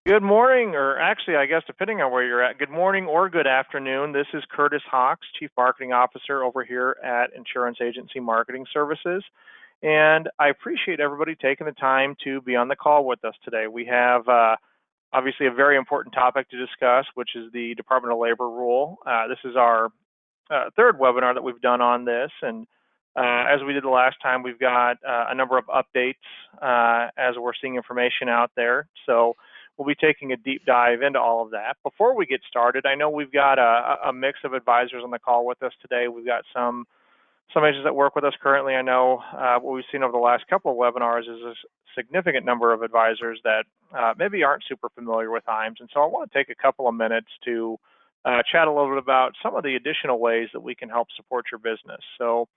Good morning, or actually, I guess depending on where you're at, good morning or good afternoon. This is Curtis Hawks, Chief Marketing Officer over here at Insurance Agency Marketing Services. And I appreciate everybody taking the time to be on the call with us today. We have obviously a very important topic to discuss, which is the Department of Labor rule. This is our third webinar that we've done on this. And as we did the last time, we've got a number of updates as we're seeing information out there. So we'll be taking a deep dive into all of that. Before we get started, I know we've got a mix of advisors on the call with us today. We've got some agents that work with us currently. I know what we've seen over the last couple of webinars is a significant number of advisors that maybe aren't super familiar with IAMS. And so I want to take a couple of minutes to chat a little bit about some of the additional ways that we can help support your business. So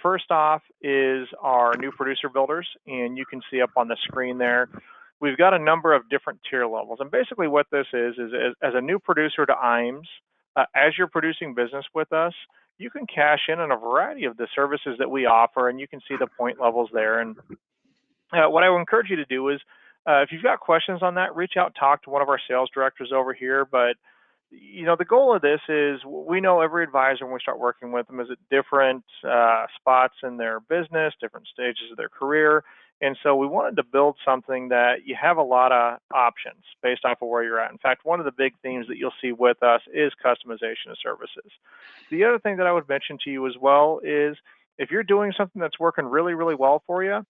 first off is our new producer builders, and you can see up on the screen there, we've got a number of different tier levels. And basically what this is as a new producer to IAMS, as you're producing business with us, you can cash in on a variety of the services that we offer, and you can see the point levels there. And what I would encourage you to do is, if you've got questions on that, reach out, talk to one of our sales directors over here. But you know, the goal of this is we know every advisor when we start working with them is at different spots in their business, different stages of their career. And so we wanted to build something that you have a lot of options based off of where you're at. In fact, one of the big themes that you'll see with us is customization of services. The other thing that I would mention to you as well is if you're doing something that's working really, really well for you,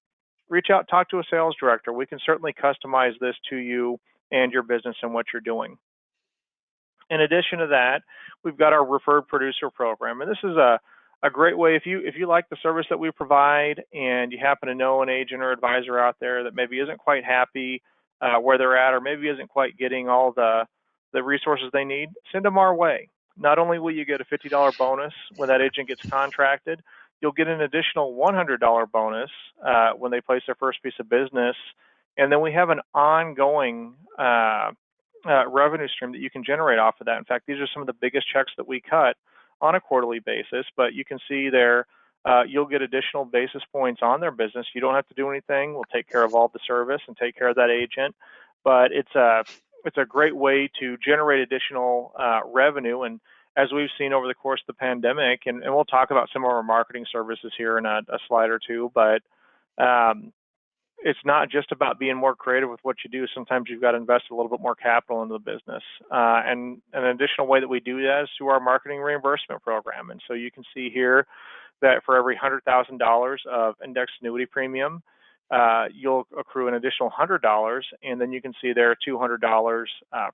reach out, talk to a sales director. We can certainly customize this to you and your business and what you're doing. In addition to that, we've got our referred producer program, and this is a great way if you like the service that we provide and you happen to know an agent or advisor out there that maybe isn't quite happy where they're at, or maybe isn't quite getting all the resources they need, send them our way. Not only will you get a $50 bonus when that agent gets contracted, you'll get an additional $100 bonus when they place their first piece of business, and then we have an ongoing revenue stream that you can generate off of that. In fact, these are some of the biggest checks that we cut on a quarterly basis, but you can see there you'll get additional basis points on their business. You don't have to do anything. We'll take care of all the service and take care of that agent, but it's a great way to generate additional revenue. And as we've seen over the course of the pandemic, and we'll talk about some of our marketing services here in a slide or two, but it's not just about being more creative with what you do. Sometimes you've got to invest a little bit more capital into the business. And an additional way that we do that is through our marketing reimbursement program. And so you can see here that for every $100,000 of indexed annuity premium, you'll accrue an additional $100, and then you can see there $200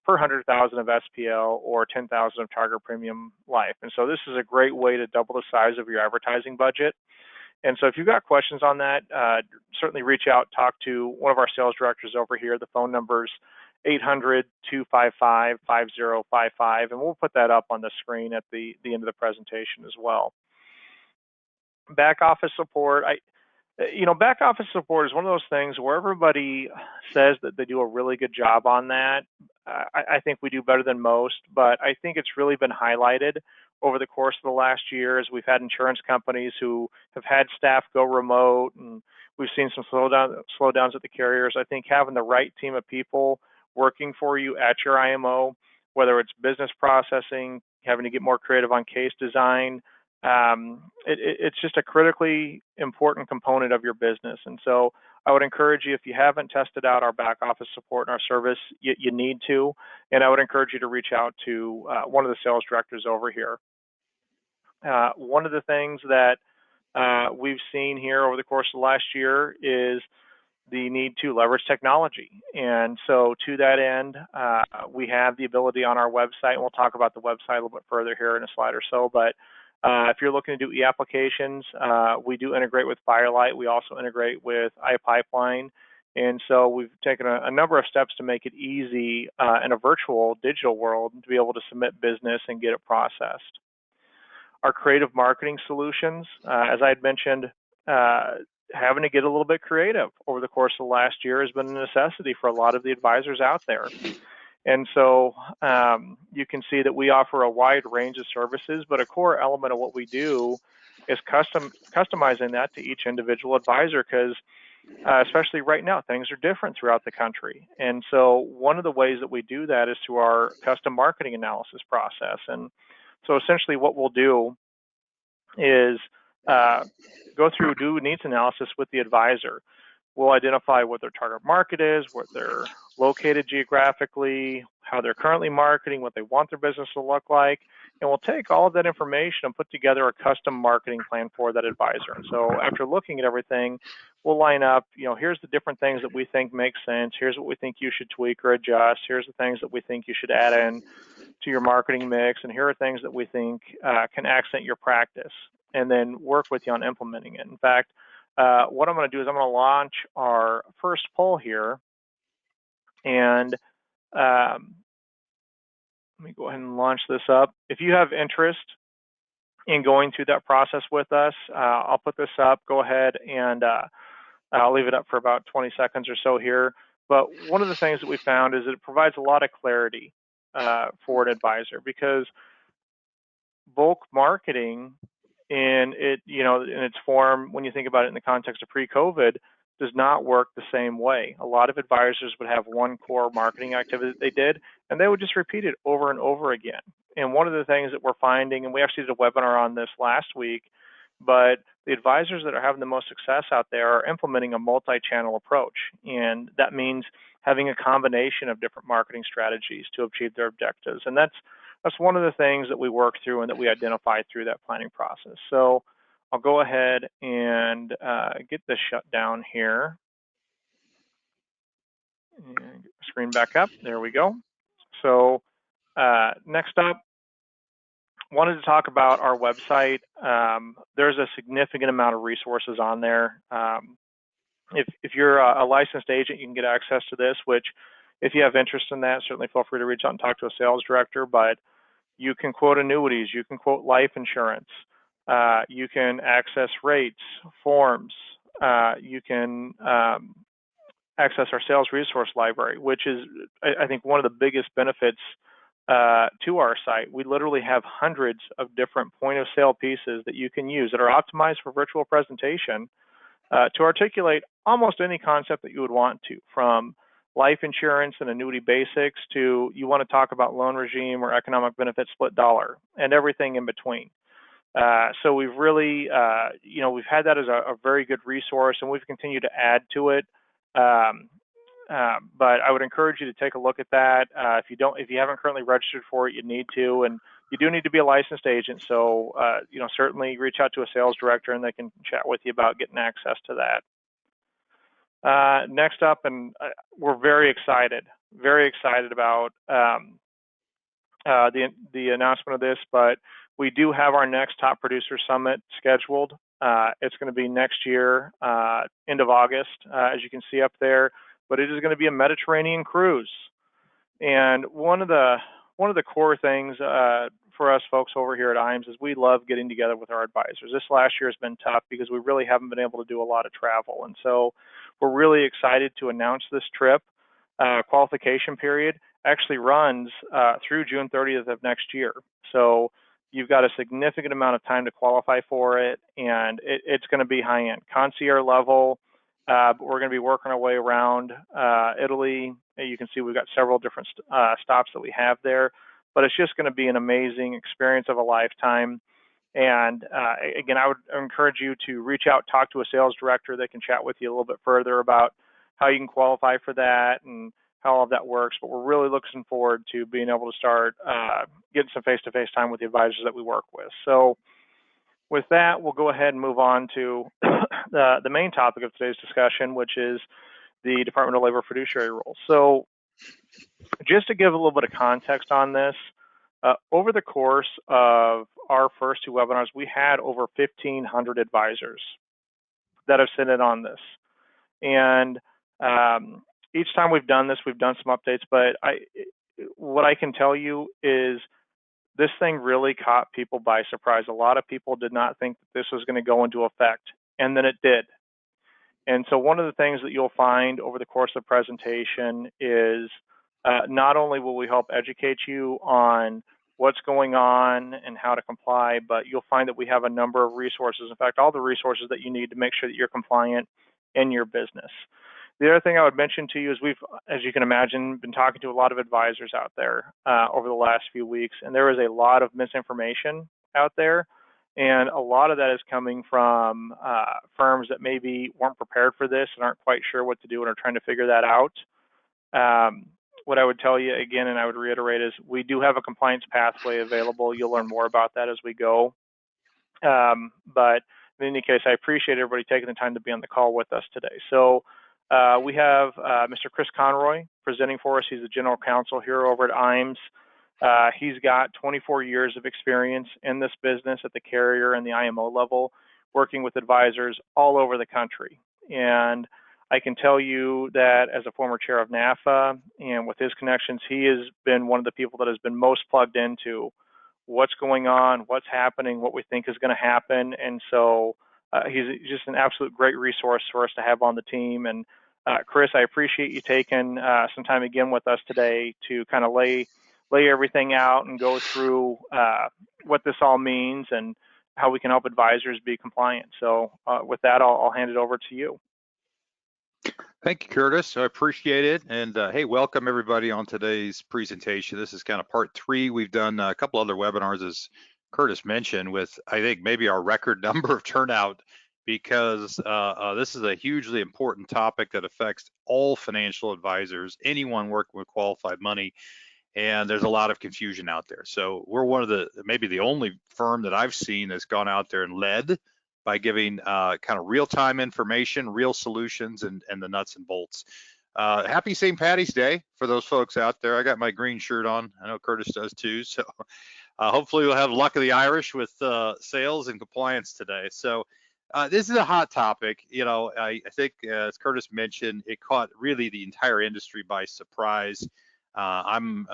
per 100,000 of SPL or 10,000 of target premium life. And so this is a great way to double the size of your advertising budget. And so if you've got questions on that, certainly reach out, talk to one of our sales directors over here. The phone number's 800-255-5055, and we'll put that up on the screen at the end of the presentation as well. Back office support. Back office support is one of those things where everybody says that they do a really good job on that. I think we do better than most, but I think it's really been highlighted over the course of the last year as we've had insurance companies who have had staff go remote, and we've seen some slowdowns at the carriers. I think having the right team of people working for you at your IMO, whether it's business processing, having to get more creative on case design, it's just a critically important component of your business. And so I would encourage you, if you haven't tested out our back office support and our service, you need to. And I would encourage you to reach out to one of the sales directors over here. One of the things that we've seen here over the course of the last year is the need to leverage technology. And so to that end, we have the ability on our website, and we'll talk about the website a little bit further here in a slide or so, but if you're looking to do e-applications, we do integrate with Firelight. We also integrate with iPipeline. And so we've taken a number of steps to make it easy in a virtual digital world to be able to submit business and get it processed. Our creative marketing solutions, as I had mentioned, having to get a little bit creative over the course of the last year has been a necessity for a lot of the advisors out there. And so you can see that we offer a wide range of services, but a core element of what we do is customizing that to each individual advisor, because especially right now, things are different throughout the country. And so one of the ways that we do that is through our custom marketing analysis process. And so essentially what we'll do is go through, do needs analysis with the advisor. We'll identify what their target market is, what they're located geographically, how they're currently marketing, what they want their business to look like, and we'll take all of that information and put together a custom marketing plan for that advisor. And so after looking at everything, we'll line up, here's the different things that we think make sense, here's what we think you should tweak or adjust, here's the things that we think you should add in to your marketing mix, and here are things that we think can accent your practice, and then work with you on implementing it. In fact, what I'm going to do is I'm going to launch our first poll here, and let me go ahead and launch this up. If you have interest in going through that process with us, I'll put this up. Go ahead and I'll leave it up for about 20 seconds or so here. But one of the things that we found is that it provides a lot of clarity for an advisor, because bulk marketing in its form, when you think about it in the context of pre-COVID, does not work the same way. A lot of advisors would have one core marketing activity that they did, and they would just repeat it over and over again. And one of the things that we're finding, and we actually did a webinar on this last week, but the advisors that are having the most success out there are implementing a multi-channel approach. And that means having a combination of different marketing strategies to achieve their objectives. And that's one of the things that we work through and that we identify through that planning process. So I'll go ahead and get this shut down here. And get the screen back up. There we go. So next up, wanted to talk about our website. There's a significant amount of resources on there. If you're a licensed agent, you can get access to this, which if you have interest in that, certainly feel free to reach out and talk to a sales director. But you can quote annuities, you can quote life insurance, you can access rates, forms, you can access our sales resource library, which is, I think, one of the biggest benefits to our site. We literally have hundreds of different point of sale pieces that you can use that are optimized for virtual presentation to articulate almost any concept that you would want to, from life insurance and annuity basics to you want to talk about loan regime or economic benefit split dollar and everything in between. So we've really, we've had that as a very good resource, and we've continued to add to it. But I would encourage you to take a look at that. If you haven't currently registered for it, you need to, and you do need to be a licensed agent. So, certainly reach out to a sales director, and they can chat with you about getting access to that. Next up, and we're very excited about the announcement of this, but we do have our next Top Producer Summit scheduled. It's going to be next year, end of August, as you can see up there. But it is going to be a Mediterranean cruise. And one of the core things for us folks over here at IAMS is we love getting together with our advisors. This last year has been tough because we really haven't been able to do a lot of travel. And so we're really excited to announce this trip. Qualification period actually runs through June 30th of next year. So you've got a significant amount of time to qualify for it, and it's going to be high-end, concierge level. But we're going to be working our way around Italy. You can see we've got several different stops that we have there, but it's just going to be an amazing experience of a lifetime. And again, I would encourage you to reach out, talk to a sales director that can chat with you a little bit further about how you can qualify for that and how all of that works. But we're really looking forward to being able to start getting some face-to-face time with the advisors that we work with. So with that, we'll go ahead and move on to the main topic of today's discussion, which is the Department of Labor Fiduciary Rule. So just to give a little bit of context on this, over the course of our first two webinars, we had over 1,500 advisors that have sent in on this. And each time we've done this, we've done some updates, but what I can tell you is this thing really caught people by surprise. A lot of people did not think that this was going to go into effect, and then it did. And so one of the things that you'll find over the course of the presentation is not only will we help educate you on what's going on and how to comply, but you'll find that we have a number of resources. In fact, all the resources that you need to make sure that you're compliant in your business. The other thing I would mention to you is we've, as you can imagine, been talking to a lot of advisors out there over the last few weeks, and there is a lot of misinformation out there, and a lot of that is coming from firms that maybe weren't prepared for this and aren't quite sure what to do and are trying to figure that out. What I would tell you again, and I would reiterate, is we do have a compliance pathway available. You'll learn more about that as we go. But in any case, I appreciate everybody taking the time to be on the call with us today. So we have Mr. Chris Conroy presenting for us. He's the general counsel here over at IMES. He's got 24 years of experience in this business at the carrier and the IMO level, working with advisors all over the country. And I can tell you that as a former chair of NAFA and with his connections, he has been one of the people that has been most plugged into what's going on, what's happening, what we think is going to happen. And so he's just an absolute great resource for us to have on the team. And Chris, I appreciate you taking some time again with us today to kind of lay everything out and go through what this all means and how we can help advisors be compliant. So with that, I'll hand it over to you. Thank you, Curtis. I appreciate it. And hey, welcome everybody on today's presentation. This is kind of part 3. We've done a couple other webinars, as Curtis mentioned, with I think maybe our record number of turnout, because this is a hugely important topic that affects all financial advisors, anyone working with qualified money. And there's a lot of confusion out there. So we're one of maybe the only firm that I've seen that's gone out there and led by giving kind of real-time information, real solutions, and the nuts and bolts. Happy St. Patty's Day for those folks out there. I got my green shirt on. I know Curtis does too. So hopefully we'll have luck of the Irish with sales and compliance today. So this is a hot topic. You know, I think as Curtis mentioned, it caught really the entire industry by surprise. I'm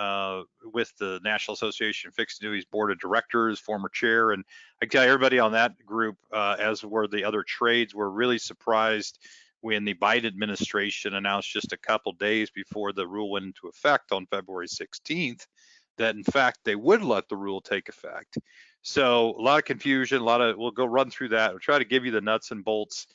with the National Association of Fixed Annuities Board of Directors, former chair, and I can tell everybody on that group, as were the other trades, were really surprised when the Biden administration announced just a couple days before the rule went into effect on February 16th that in fact they would let the rule take effect. So a lot of confusion, we'll go run through that. We'll try to give you the nuts and bolts.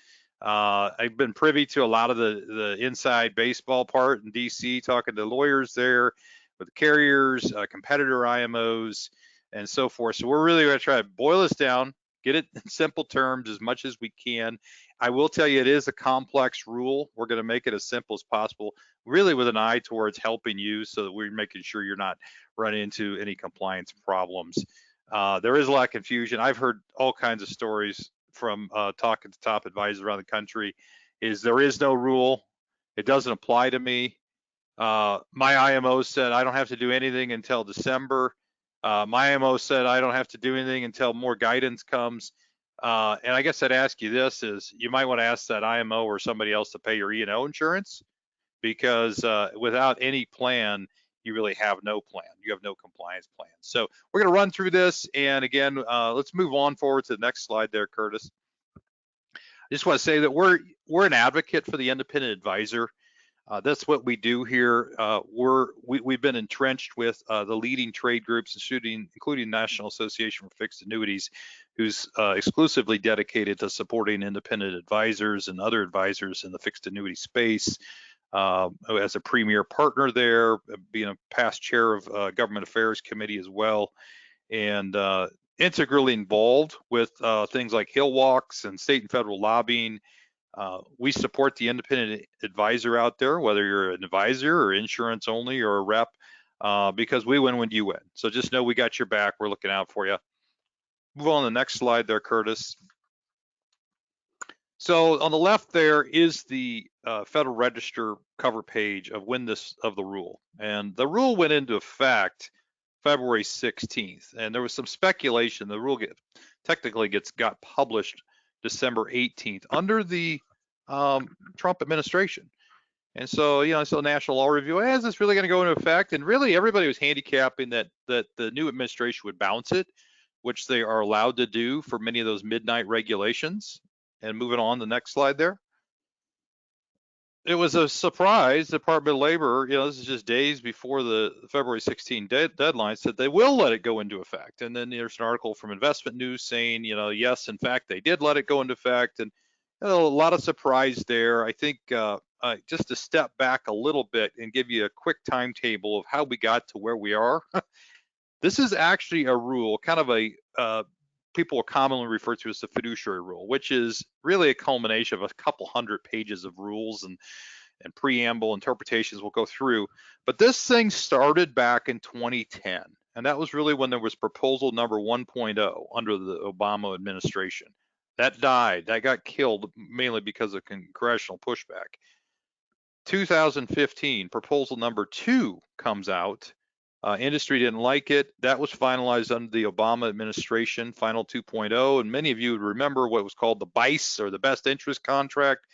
I've been privy to a lot of the inside baseball part in DC, talking to lawyers there with the carriers, competitor IMOs, and so forth. So we're really going to try to boil this down, get it in simple terms as much as we can. I will tell you it is a complex rule. We're going to make it as simple as possible, really with an eye towards helping you so that we're making sure you're not running into any compliance problems. There is a lot of confusion. I've heard all kinds of stories from talking to top advisors around the country. There is no rule. It doesn't apply to me. My IMO said I don't have to do anything until December. My IMO said I don't have to do anything until more guidance comes. And I guess I'd ask you this is you might want to ask that IMO or somebody else to pay your E&O insurance, because without any plan, you really have no plan. You have no compliance plan. So we're going to run through this. And again, let's move on forward to the next slide there, Curtis. I just want to say that we're an advocate for the independent advisor. That's what we do here. We've been entrenched with the leading trade groups, including National Association for Fixed Annuities, who's exclusively dedicated to supporting independent advisors and other advisors in the fixed annuity space. As a premier partner there, being a past chair of Government Affairs Committee as well, and integrally involved with things like Hill Walks and state and federal lobbying. We support the independent advisor out there, whether you're an advisor or insurance only or a rep, because we win when you win. So just know we got your back. We're looking out for you. Move on to the next slide there, Curtis. So on the left there is the Federal Register cover page of the rule, and the rule went into effect February 16th, and there was some speculation the rule technically got published December 18th under the Trump administration. And so, you know, so National Law Review, is this really going to go into effect? And really everybody was handicapping that the new administration would bounce it, which they are allowed to do for many of those midnight regulations. And moving on, the next slide there. It was a surprise. The Department of Labor, you know, this is just days before the February 16 deadline, said they will let it go into effect. And then there's an article from Investment News saying, you know, yes, in fact, they did let it go into effect. And A lot of surprise there. I think just to step back a little bit and give you a quick timetable of how we got to where we are. This is actually a rule, kind of a people commonly refer to as the fiduciary rule, which is really a culmination of a couple hundred pages of rules and preamble interpretations we'll go through. But this thing started back in 2010, and that was really when there was proposal number 1.0 under the Obama administration. That died, that got killed mainly because of congressional pushback. 2015, proposal number 2 comes out. Industry didn't like it. That was finalized under the Obama administration, final 2.0. And many of you would remember what was called the BICE, or the best interest contract,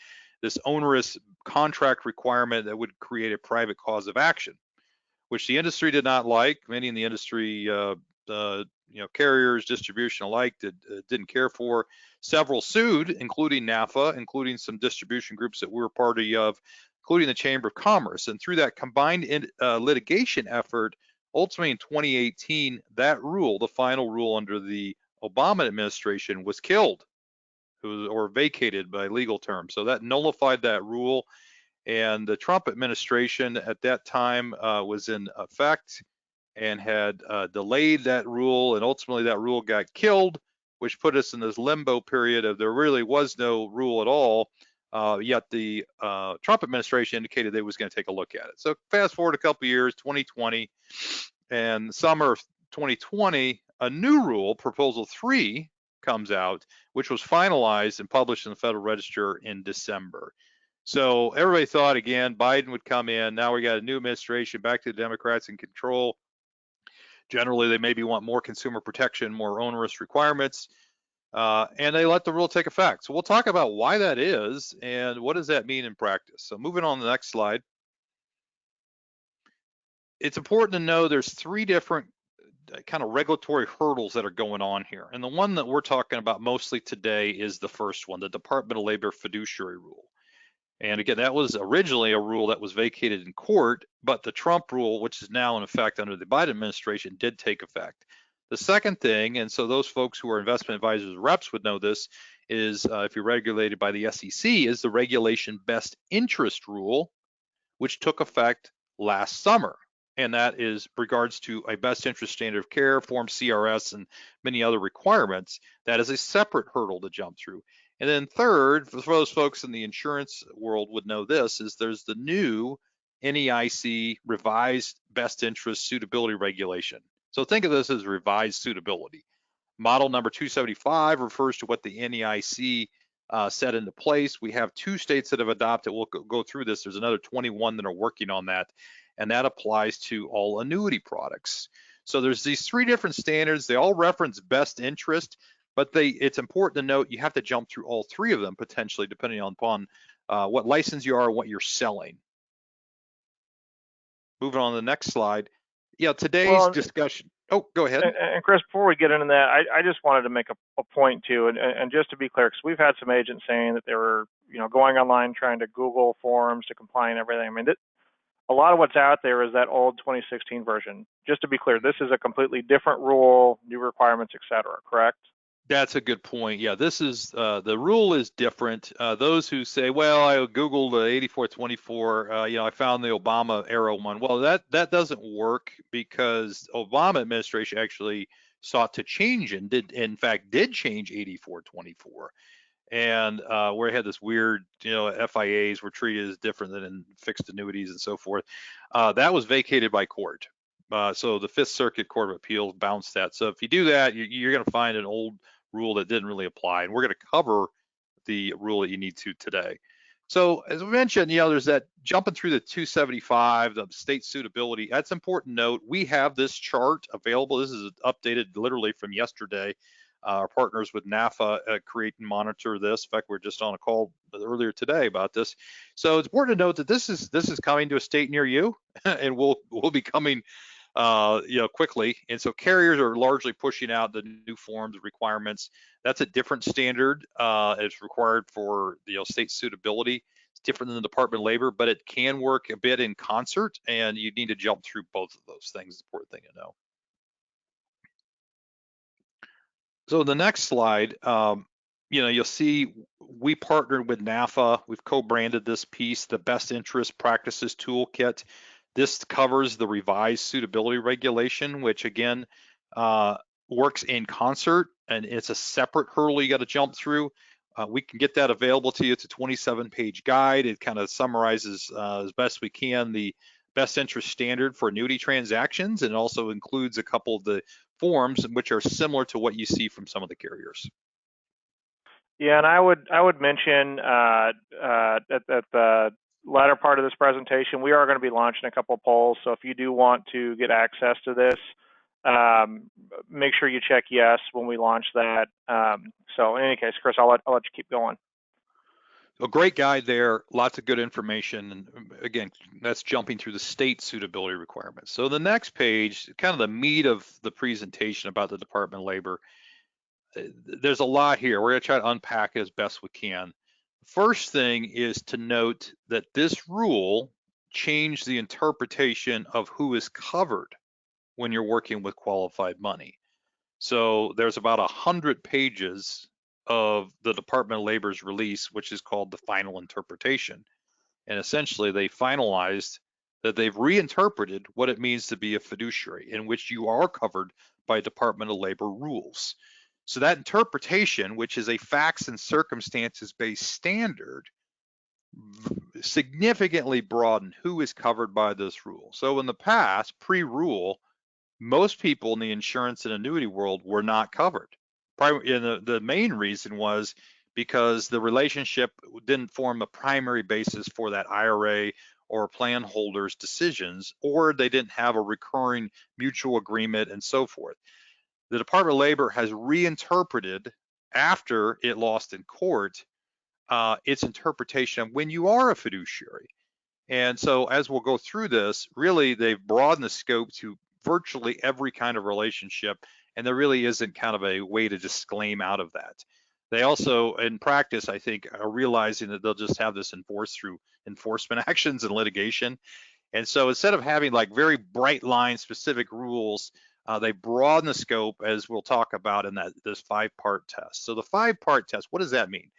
this onerous contract requirement that would create a private cause of action, which the industry did not like. Many in the industry, carriers, distribution alike, didn't care for. Several sued, including NAFA, including some distribution groups that we were party of, including the Chamber of Commerce. And through that combined litigation effort, ultimately in 2018, that rule, the final rule under the Obama administration, was killed or vacated by legal terms. So that nullified that rule. And the Trump administration at that time was in effect and had delayed that rule, and ultimately that rule got killed, which put us in this limbo period of there really was no rule at all, yet the Trump administration indicated they was going to take a look at it. So fast forward a couple of years, 2020, and summer of 2020, a new rule, proposal 3, comes out, which was finalized and published in the Federal Register in December. So everybody thought, again, Biden would come in. Now we got a new administration, back to the Democrats in control. Generally, they maybe want more consumer protection, more onerous requirements, and they let the rule take effect. So we'll talk about why that is and what does that mean in practice. So moving on to the next slide. It's important to know there's 3 different kind of regulatory hurdles that are going on here. And the one that we're talking about mostly today is the first one, the Department of Labor Fiduciary Rule. And again, that was originally a rule that was vacated in court, but the Trump rule, which is now in effect under the Biden administration, did take effect. The second thing, and so those folks who are investment advisors or reps would know this, is if you're regulated by the SEC, is the Regulation Best Interest Rule, which took effect last summer. And that is regards to a best interest standard of care, Form CRS, and many other requirements. That is a separate hurdle to jump through. And then third, for those folks in the insurance world would know this, is there's the new NEIC revised best interest suitability regulation. So think of this as revised suitability. Model number 275 refers to what the NEIC set into place. We have 2 states that have adopted. We'll go through this. There's another 21 that are working on that, and that applies to all annuity products. So there's these 3 different standards. They all reference best interest, but it's important to note you have to jump through all 3 of them potentially, depending upon what license you are and what you're selling. Moving on to the next slide. Yeah, today's discussion. Oh, go ahead. And Chris, before we get into that, I just wanted to make a point too, and just to be clear, because we've had some agents saying that they were, going online trying to Google forms to comply and everything. I mean, a lot of what's out there is that old 2016 version. Just to be clear, this is a completely different rule, new requirements, et cetera, correct? That's a good point. Yeah, this is the rule is different. Those who say, well, I Googled 8424, I found the Obama era one. Well, that doesn't work because Obama administration actually sought to change and did change 8424. And where it had this weird, FIAs were treated as different than in fixed annuities and so forth. That was vacated by court. So the Fifth Circuit Court of Appeals bounced that. So if you do that, you're going to find an old rule that didn't really apply. And we're going to cover the rule that you need to today. So as we mentioned, there's that jumping through the 275, the state suitability. That's important to note. We have this chart available. This is updated literally from yesterday. Our partners with NAFA create and monitor this. In fact, we're just on a call earlier today about this. So it's important to note that this is coming to a state near you, and will be coming quickly. And so carriers are largely pushing out the new forms of requirements. That's a different standard. It's required for state suitability. It's different than the Department of Labor, but it can work a bit in concert, and you need to jump through both of those things. It's an important thing to know. So the next slide, you'll see we partnered with NAFA. We've co-branded this piece, the Best Interest Practices Toolkit. This covers the revised suitability regulation, which again works in concert, and it's a separate hurdle you got to jump through. We can get that available to you. It's a 27-page guide. It kind of summarizes as best we can the best interest standard for annuity transactions, and also includes a couple of the forms which are similar to what you see from some of the carriers. Yeah, and I would mention at the latter part of this presentation, we are going to be launching a couple of polls. So if you do want to get access to this, make sure you check yes when we launch that. So in any case, Chris, I'll let you keep going. A great guide there, lots of good information. And again, that's jumping through the state suitability requirements. So the next page, kind of the meat of the presentation about the Department of Labor. There's a lot here. We're going to try to unpack it as best we can. First thing is to note that this rule changed the interpretation of who is covered when you're working with qualified money. So there's about 100 pages of the Department of Labor's release, which is called the final interpretation. And essentially they finalized that they've reinterpreted what it means to be a fiduciary, in which you are covered by Department of Labor rules. So that interpretation, which is a facts and circumstances based standard, significantly broadened who is covered by this rule. So in the past, pre-rule, most people in the insurance and annuity world were not covered. The main reason was because the relationship didn't form a primary basis for that IRA or plan holder's decisions, or they didn't have a recurring mutual agreement and so forth. The Department of Labor has reinterpreted, after it lost in court, its interpretation of when you are a fiduciary. And so as we'll go through this, really they've broadened the scope to virtually every kind of relationship, and there really isn't kind of a way to disclaim out of that. They also, in practice, I think, are realizing that they'll just have this enforced through enforcement actions and litigation. And so instead of having like very bright line specific rules, they broaden the scope, as we'll talk about in this 5-part test. So the 5-part test, what does that mean?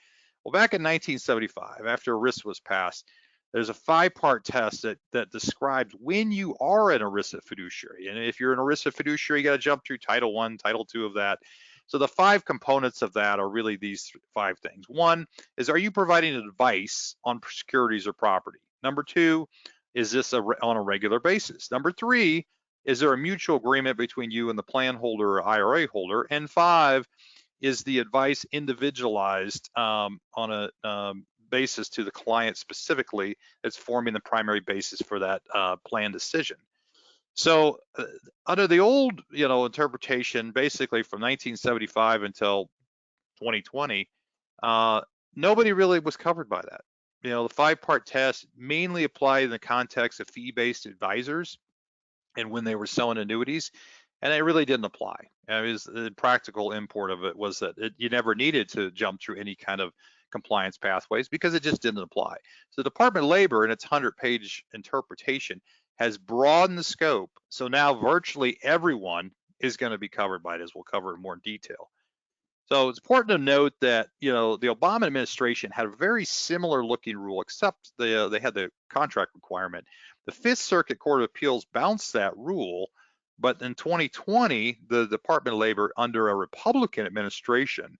Well, back in 1975, after ERISA was passed, there's a 5-part test that describes when you are an ERISA fiduciary. And if you're an ERISA fiduciary, you got to jump through Title I, Title II of that. So the 5 components of that are really these 5 things. 1 is, are you providing advice on securities or property? Number 2, is this on a regular basis? Number 3, is there a mutual agreement between you and the plan holder or IRA holder? And 5, is the advice individualized on a basis to the client specifically that's forming the primary basis for that plan decision? So under the old, interpretation, basically from 1975 until 2020, nobody really was covered by that. The 5-part test mainly applied in the context of fee-based advisors and when they were selling annuities, and it really didn't apply. The practical import of it was that you never needed to jump through any kind of compliance pathways because it just didn't apply. So the Department of Labor, in its 100-page interpretation, has broadened the scope. So now virtually everyone is going to be covered by it, as we'll cover in more detail. So it's important to note that the Obama administration had a very similar looking rule, except they had the contract requirement. The Fifth Circuit Court of Appeals bounced that rule, but in 2020, the Department of Labor, under a Republican administration,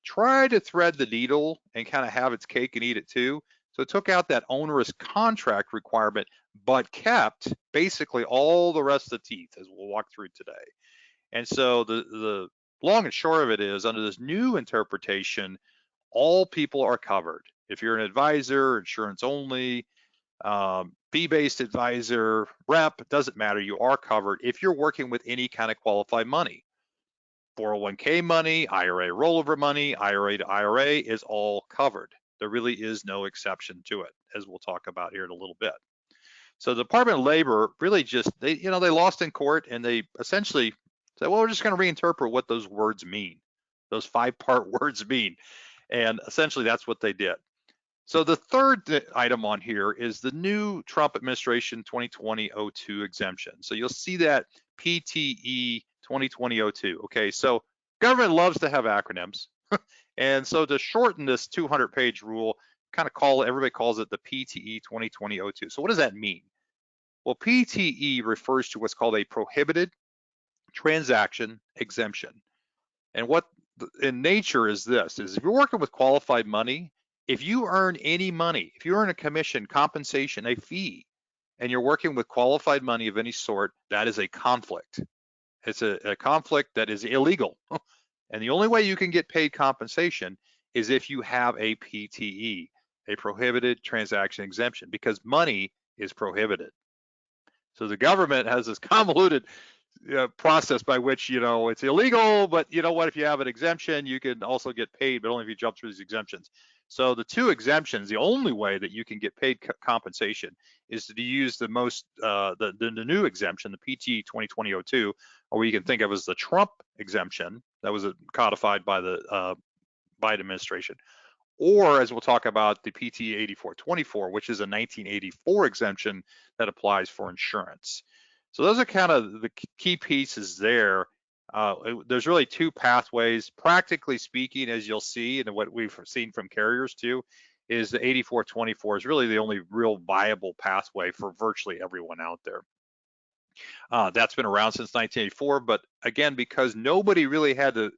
tried to thread the needle and kind of have its cake and eat it too. So it took out that onerous contract requirement, but kept basically all the rest of the teeth, as we'll walk through today. And so the long and short of it is, under this new interpretation, all people are covered. If you're an advisor, insurance only, fee-based advisor, rep, it doesn't matter, you are covered if you're working with any kind of qualified money. 401k money, IRA rollover money, IRA to IRA is all covered. There really is no exception to it, as we'll talk about here in a little bit. So the Department of Labor really just, they lost in court, and they essentially said, well, we're just going to reinterpret what those words mean, those 5-part words mean. And essentially that's what they did. So the third item on here is the new Trump administration 2020-02 exemption. So you'll see that PTE 2020-02. Okay, so government loves to have acronyms. And so to shorten this 200-page rule, everybody calls it the PTE 2020-02. So what does that mean? Well, PTE refers to what's called a prohibited transaction exemption. And what in nature is this, is if you're working with qualified money, if you earn any money, if you earn a commission, compensation, a fee, and you're working with qualified money of any sort, that is a conflict. It's a conflict that is illegal. And the only way you can get paid compensation is if you have a PTE, a prohibited transaction exemption, because money is prohibited. So the government has this convoluted process by which, it's illegal, but you know what, if you have an exemption, you can also get paid, but only if you jump through these exemptions. So the two exemptions, the only way that you can get paid compensation is to use the new exemption, the PT 2020-02, or what you can think of as the Trump exemption that was codified by the Biden administration, or as we'll talk about, the PT 8424, which is a 1984 exemption that applies for insurance. So those are kind of the key pieces there. There's really two pathways. Practically speaking, as you'll see, and what we've seen from carriers too, is the 8424 is really the only real viable pathway for virtually everyone out there. That's been around since 1984, but again, because nobody really had to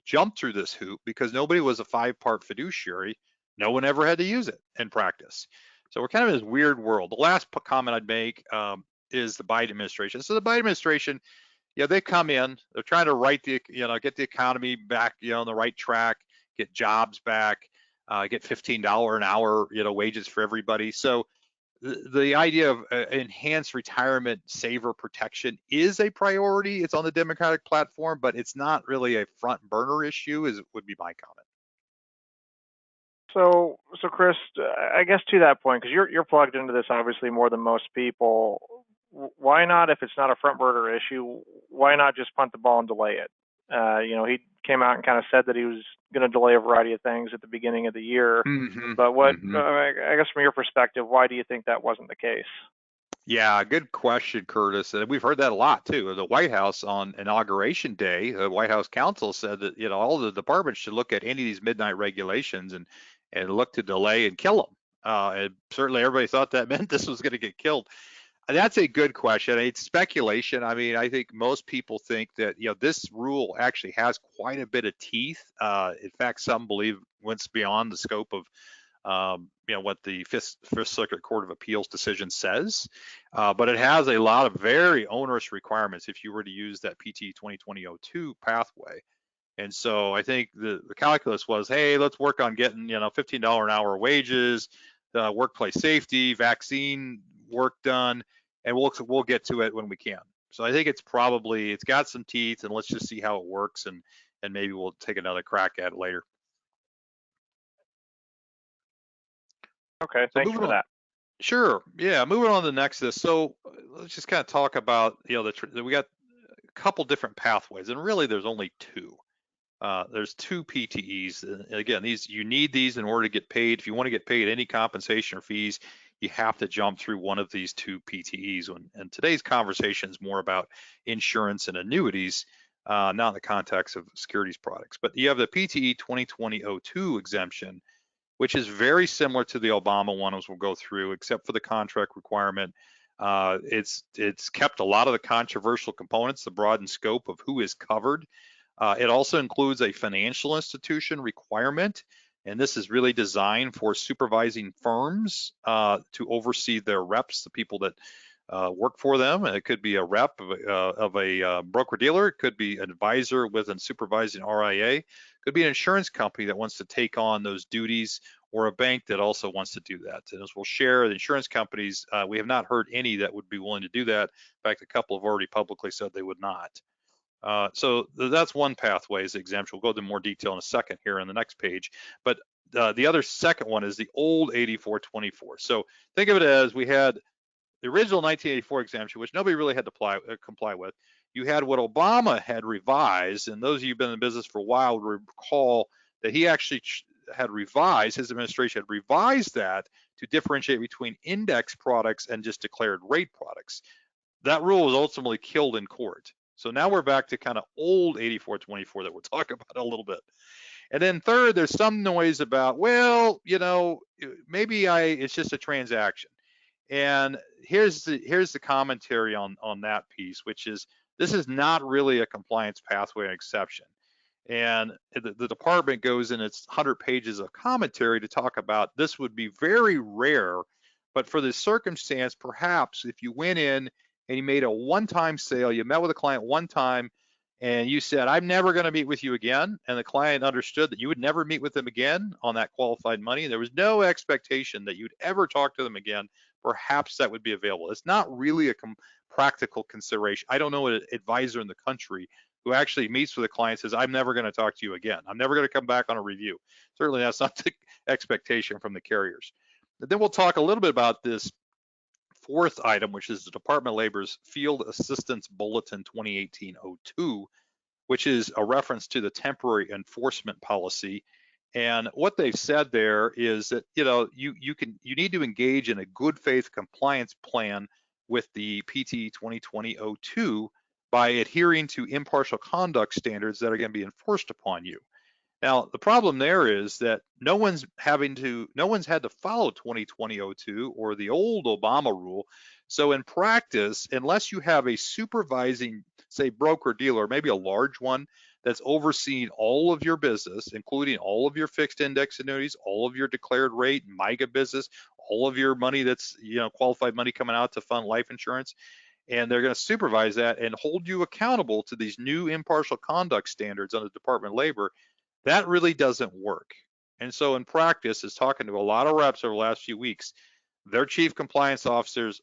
jump through this hoop, because nobody was a 5-part fiduciary, no one ever had to use it in practice. So we're kind of in this weird world. The last comment I'd make is the Biden administration. So the Biden administration, they come in, they're trying to get the economy back, on the right track, get jobs back, get $15 an hour, wages for everybody. So the idea of enhanced retirement saver protection is a priority. It's on the Democratic platform, but it's not really a front burner issue, would be my comment. So Chris, I guess to that point, because you're plugged into this obviously more than most people, why not, if it's not a front burner issue, why not just punt the ball and delay it? He came out and kind of said that he was going to delay a variety of things at the beginning of the year. But I guess from your perspective, why do you think that wasn't the case? Yeah, good question, Curtis. And we've heard that a lot too. The White House on Inauguration Day, the White House counsel said that all the departments should look at any of these midnight regulations and look to delay and kill them. And certainly everybody thought that meant this was going to get killed. That's a good question. It's speculation. I mean, I think most people think that this rule actually has quite a bit of teeth. In fact, some believe went beyond the scope of what the Fifth Circuit Court of Appeals decision says, but it has a lot of very onerous requirements if you were to use that PT 2020-02 pathway. And so I think the calculus was, hey, let's work on getting $15 an hour wages, workplace safety, vaccine work done, and we'll get to it when we can. So I think it's got some teeth, and let's just see how it works, and maybe we'll take another crack at it later. Okay, thanks for that. Sure. Yeah, moving on to the next. So let's just kind of talk about, we got a couple different pathways, and really there's only two. There's two PTEs. And again, you need these in order to get paid. If you want to get paid any compensation or fees, you have to jump through one of these two PTEs. And today's conversation is more about insurance and annuities, not in the context of securities products. But you have the PTE 2020-02 exemption, which is very similar to the Obama one, as we'll go through, except for the contract requirement. It's kept a lot of the controversial components, the broadened scope of who is covered. It also includes a financial institution requirement, and this is really designed for supervising firms to oversee their reps, the people that work for them. And it could be a rep of a broker-dealer. It could be an advisor with a supervising RIA. It could be an insurance company that wants to take on those duties, or a bank that also wants to do that. And as we'll share, the insurance companies, we have not heard any that would be willing to do that. In fact, a couple have already publicly said they would not. So that's one pathway, is the exemption. We'll go into more detail in a second here on the next page. But the other second one is the old 8424. So think of it as we had the original 1984 exemption, which nobody really had to comply with. You had what Obama had revised, and those of you who've been in the business for a while would recall that he actually his administration had revised that to differentiate between index products and just declared rate products. That rule was ultimately killed in court. So now we're back to kind of old 8424 that we'll talk about a little bit. And then third, there's some noise about, well, you know, maybe it's just a transaction. And here's the commentary on that piece, which is this is not really a compliance pathway and exception. And the department goes in its 100 pages of commentary to talk about this would be very rare, but for this circumstance, perhaps if you went in and you made a one-time sale, you met with a client one time, and you said, I'm never going to meet with you again, and the client understood that you would never meet with them again on that qualified money, and there was no expectation that you'd ever talk to them again, perhaps that would be available. It's not really a practical consideration. I don't know an advisor in the country who actually meets with a client and says, I'm never going to talk to you again. I'm never going to come back on a review. Certainly that's not the expectation from the carriers. But then we'll talk a little bit about this fourth item, which is the Department of Labor's Field Assistance Bulletin 2018-02, which is a reference to the temporary enforcement policy. And what they've said there is that, you know, you need to engage in a good faith compliance plan with the PT 2020-02 by adhering to impartial conduct standards that are going to be enforced upon you. Now, the problem there is that no one's had to follow 2020-02 or the old Obama rule. So in practice, unless you have a supervising, say, broker dealer, maybe a large one that's overseeing all of your business, including all of your fixed index annuities, all of your declared rate, MIGA business, all of your money that's, you know, qualified money coming out to fund life insurance, and they're going to supervise that and hold you accountable to these new impartial conduct standards on the Department of Labor, that really doesn't work. And so in practice, is talking to a lot of reps over the last few weeks, their chief compliance officers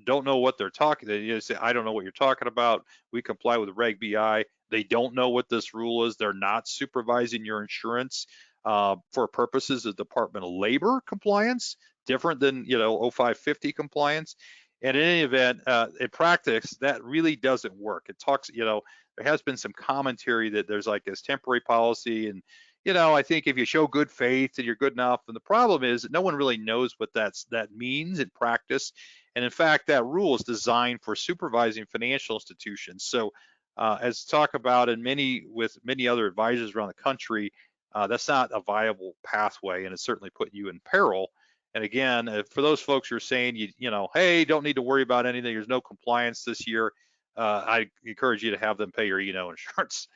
don't know what they're talking. They say, I don't know what you're talking about. We comply with Reg BI. They don't know what this rule is. They're not supervising your insurance for purposes of Department of Labor compliance, different than, you know, 0550 compliance. And in any event, in practice, that really doesn't work. It talks, you know, there has been some commentary that there's like this temporary policy, and, you know, I think if you show good faith and you're good enough, and the problem is that no one really knows what that means in practice. And in fact, that rule is designed for supervising financial institutions. So as talk about with many other advisors around the country, that's not a viable pathway, and it's certainly putting you in peril. And again, for those folks who are saying, you know, hey, don't need to worry about anything, there's no compliance this year, I encourage you to have them pay your E&O insurance.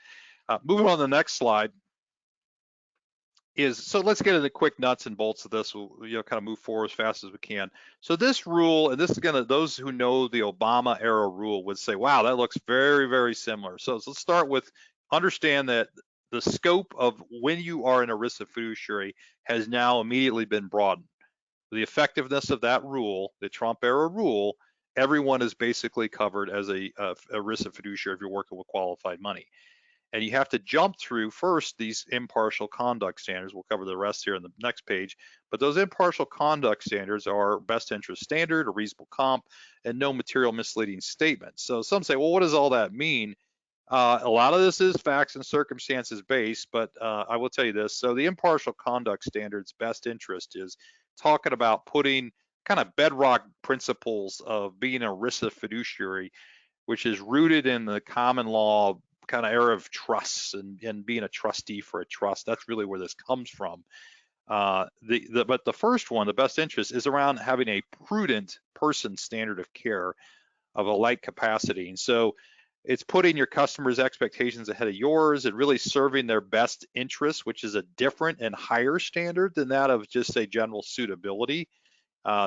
Moving on to the next slide so let's get into the quick nuts and bolts of this. We'll, you know, kind of move forward as fast as we can. So this rule, and this is those who know the Obama era rule would say, wow, that looks very, very similar. So let's start with understand that the scope of when you are an ERISA fiduciary has now immediately been broadened. The effectiveness of that rule, the Trump-era rule, everyone is basically covered as a ERISA fiduciary if you're working with qualified money. And you have to jump through first these impartial conduct standards. We'll cover the rest here in the next page. But those impartial conduct standards are best interest standard, a reasonable comp, and no material misleading statements. So some say, well, what does all that mean? A lot of this is facts and circumstances based, but I will tell you this. So the impartial conduct standards best interest is talking about putting kind of bedrock principles of being an ERISA fiduciary, which is rooted in the common law kind of era of trusts and being a trustee for a trust. That's really where this comes from. But the first one, the best interest, is around having a prudent person standard of care of a like capacity. And so it's putting your customers' expectations ahead of yours and really serving their best interests, which is a different and higher standard than that of just, say, general suitability.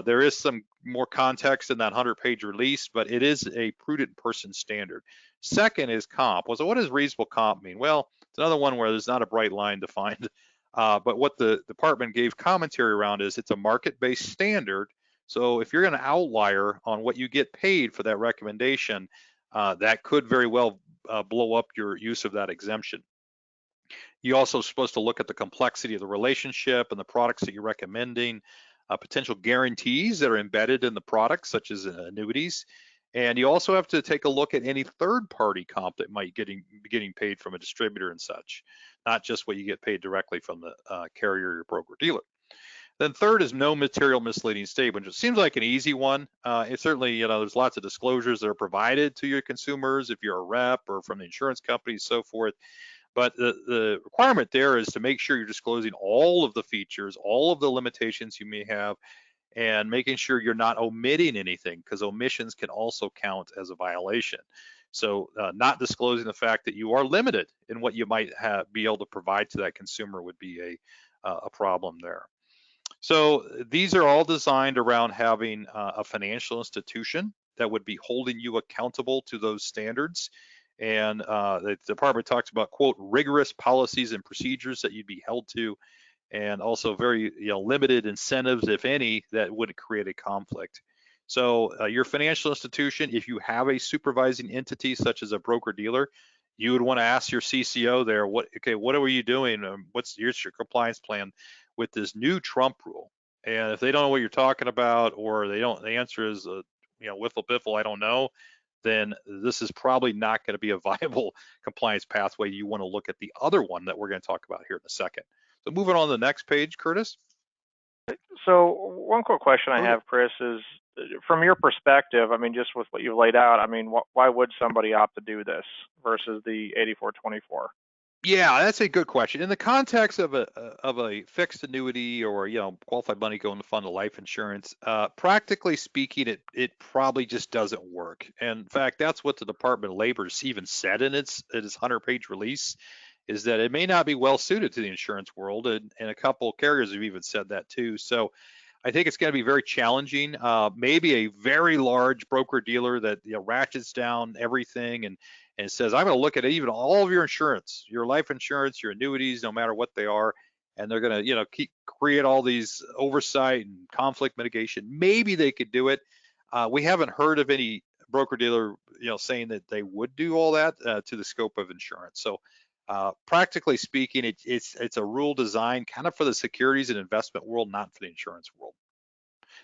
There is some more context in that 100-page release, but it is a prudent person standard. Second is comp. Well, so what does reasonable comp mean? Well, it's another one where there's not a bright line defined, but what the department gave commentary around is it's a market-based standard. So if you're an outlier on what you get paid for that recommendation, that could very well blow up your use of that exemption. You're also supposed to look at the complexity of the relationship and the products that you're recommending, potential guarantees that are embedded in the products, such as annuities. And you also have to take a look at any third-party comp that might be getting paid from a distributor and such, not just what you get paid directly from the carrier or broker dealer. Then third is no material misleading statement, which seems like an easy one. It certainly, there's lots of disclosures that are provided to your consumers if you're a rep or from the insurance company, so forth. But the requirement there is to make sure you're disclosing all of the features, all of the limitations you may have, and making sure you're not omitting anything, because omissions can also count as a violation. So not disclosing the fact that you are limited in what you might be able to provide to that consumer would be a problem there. So these are all designed around having a financial institution that would be holding you accountable to those standards. And the department talks about, quote, rigorous policies and procedures that you'd be held to, and also very limited incentives, if any, that would create a conflict. So your financial institution, if you have a supervising entity such as a broker dealer, you would want to ask your CCO there, what are you doing? Here's your compliance plan with this new Trump rule? And if they don't know what you're talking about, or the answer is whiffle biffle, I don't know, then this is probably not going to be a viable compliance pathway. You want to look at the other one that we're going to talk about here in a second. So moving on to the next page, Curtis. So one quick question I Oh, have, Chris, is from your perspective, I mean, just with what you've laid out, I mean, why would somebody opt to do this versus the 8424? yeah, that's a good question. In the context of a fixed annuity, or qualified money going to fund a life insurance, practically speaking, it probably just doesn't work. And in fact, that's what the Department of Labor even said in its 100-page release, is that it may not be well suited to the insurance world, and a couple carriers have even said that too. So I think it's going to be very challenging. Maybe a very large broker dealer that ratchets down everything and says, I'm going to look at even all of your insurance, your life insurance, your annuities, no matter what they are, and they're going to create all these oversight and conflict mitigation. Maybe they could do it. We haven't heard of any broker dealer saying that they would do all that to the scope of insurance. So practically speaking, it's a rule designed kind of for the securities and investment world, not for the insurance world.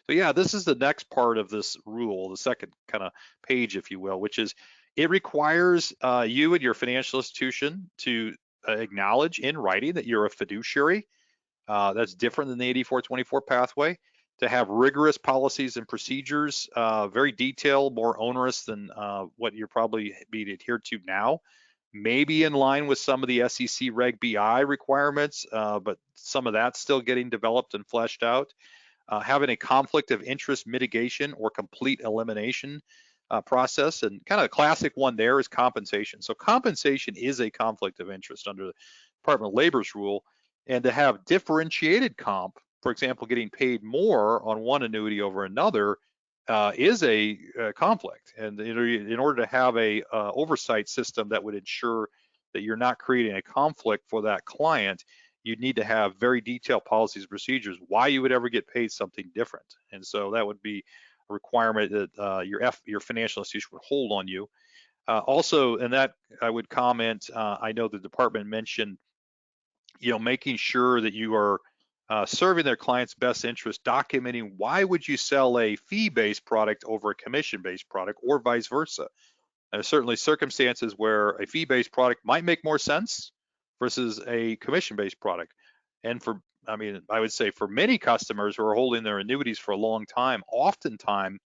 So yeah, this is the next part of this rule, the second kind of page, if you will, which is it requires you and your financial institution to acknowledge in writing that you're a fiduciary. That's different than the 8424 pathway. To have rigorous policies and procedures, very detailed, more onerous than what you're probably being adhered to now. Maybe in line with some of the SEC Reg BI requirements, but some of that's still getting developed and fleshed out. Having a conflict of interest mitigation or complete elimination process, and kind of a classic one there is compensation. So compensation is a conflict of interest under the Department of Labor's rule, and to have differentiated comp, for example, getting paid more on one annuity over another, is a conflict. And in order to have a oversight system that would ensure that you're not creating a conflict for that client, you'd need to have very detailed policies and procedures why you would ever get paid something different. And so that would be a requirement that your financial institution would hold on you. Also, and that I would comment, I know the department mentioned, making sure that you are serving their clients' best interest, documenting why would you sell a fee-based product over a commission-based product, or vice versa. There's certainly circumstances where a fee-based product might make more sense versus a commission-based product. And I would say for many customers who are holding their annuities for a long time, oftentimes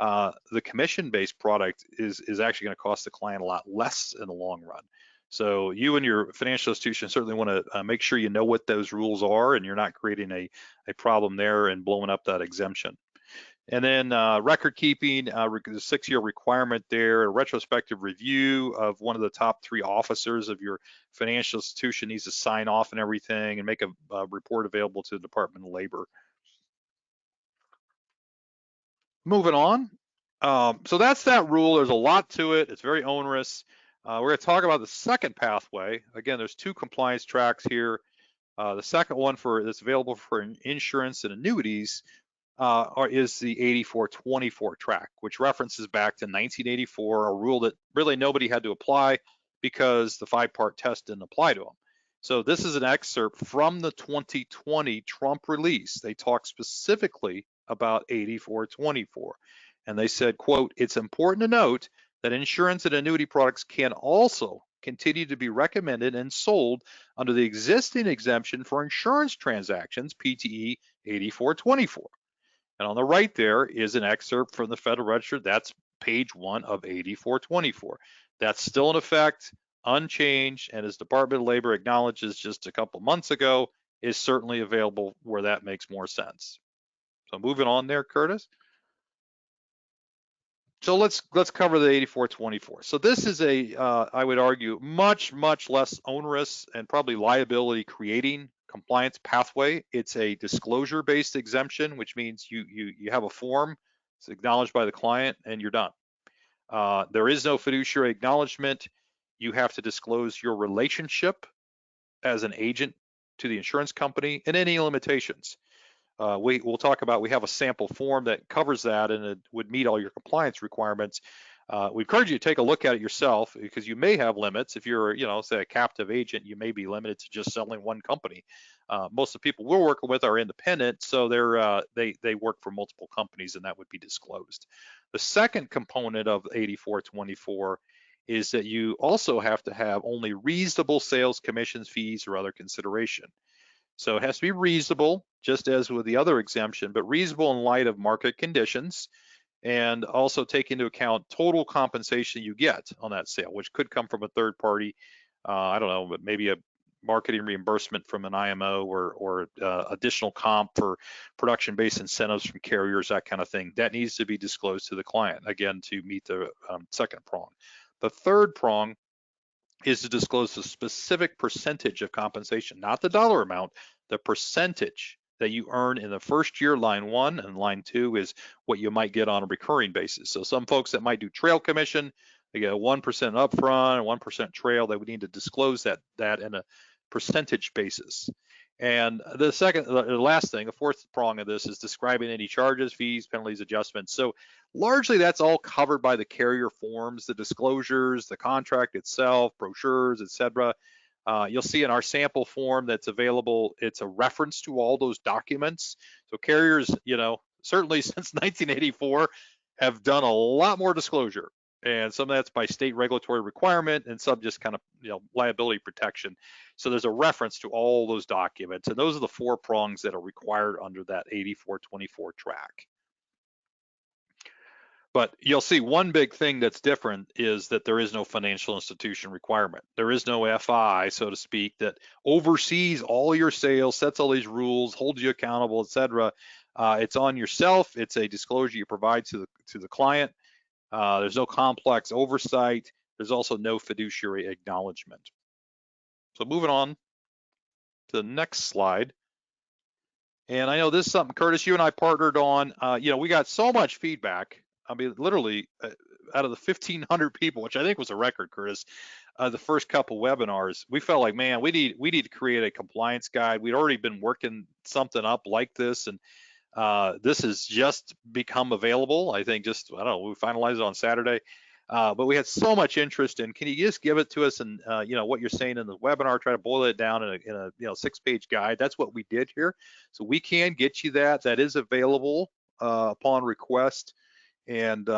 the commission-based product is actually going to cost the client a lot less in the long run. So you and your financial institution certainly want to make sure you know what those rules are, and you're not creating a problem there and blowing up that exemption. And then record keeping, the 6-year requirement there, a retrospective review of one of the top 3 officers of your financial institution needs to sign off and everything and make a report available to the Department of Labor. Moving on. So that's that rule. There's a lot to it. It's very onerous. We're going to talk about the second pathway. Again, there's 2 compliance tracks here. The second one that's available for insurance and annuities is the 8424 track, which references back to 1984, a rule that really nobody had to apply because the 5-part test didn't apply to them. So this is an excerpt from the 2020 Trump release. They talk specifically about 8424. And they said, quote, it's important to note that insurance and annuity products can also continue to be recommended and sold under the existing exemption for insurance transactions, PTE 8424. And on the right there is an excerpt from the Federal Register. That's page 1 of 8424. That's still in effect, unchanged, and as Department of Labor acknowledges just a couple months ago, is certainly available where that makes more sense. So moving on there, Curtis. So let's cover the 8424. So this is a, I would argue, much less onerous and probably liability creating compliance pathway. It's a disclosure based exemption, which means you have a form, it's acknowledged by the client, and you're done. There is no fiduciary acknowledgement. You have to disclose your relationship as an agent to the insurance company and any limitations. We'll talk about, we have a sample form that covers that and it would meet all your compliance requirements. We encourage you to take a look at it yourself because you may have limits. If you're, say a captive agent, you may be limited to just selling one company. Most of the people we're working with are independent, so they work for multiple companies and that would be disclosed. The second component of 8424 is that you also have to have only reasonable sales commissions, fees, or other consideration. So it has to be reasonable, just as with the other exemption, but reasonable in light of market conditions, and also take into account total compensation you get on that sale, which could come from a third party, I don't know, but maybe a marketing reimbursement from an IMO or additional comp for production-based incentives from carriers, that kind of thing. That needs to be disclosed to the client, again, to meet the second prong. The third prong is to disclose the specific percentage of compensation, not the dollar amount, the percentage that you earn in the first year, line 1, and line 2 is what you might get on a recurring basis. So some folks that might do trail commission, they get a 1% upfront, a 1% trail, they would need to disclose that in a percentage basis. And the last thing, the fourth prong of this is describing any charges, fees, penalties, adjustments. So largely that's all covered by the carrier forms, the disclosures, the contract itself, brochures, etc. You'll see in our sample form that's available, it's a reference to all those documents. So carriers, certainly since 1984 have done a lot more disclosure. And some of that's by state regulatory requirement and some just kind of liability protection. So there's a reference to all those documents. And those are the 4 prongs that are required under that 8424 track. But you'll see one big thing that's different is that there is no financial institution requirement. There is no FI, so to speak, that oversees all your sales, sets all these rules, holds you accountable, etc. It's on yourself. It's a disclosure you provide to the client. There's no complex oversight. There's also no fiduciary acknowledgement. So moving on to the next slide. And I know this is something, Curtis, you and I partnered on. We got so much feedback. I mean, literally out of the 1,500 people, which I think was a record, Curtis, the first couple webinars, we felt like, man, we need to create a compliance guide. We'd already been working something up like this, and this has just become available. I think we finalized it on Saturday. But we had so much interest in, can you just give it to us and what you're saying in the webinar, try to boil it down in a 6-page guide. That's what we did here. So we can get you that. That is available upon request. And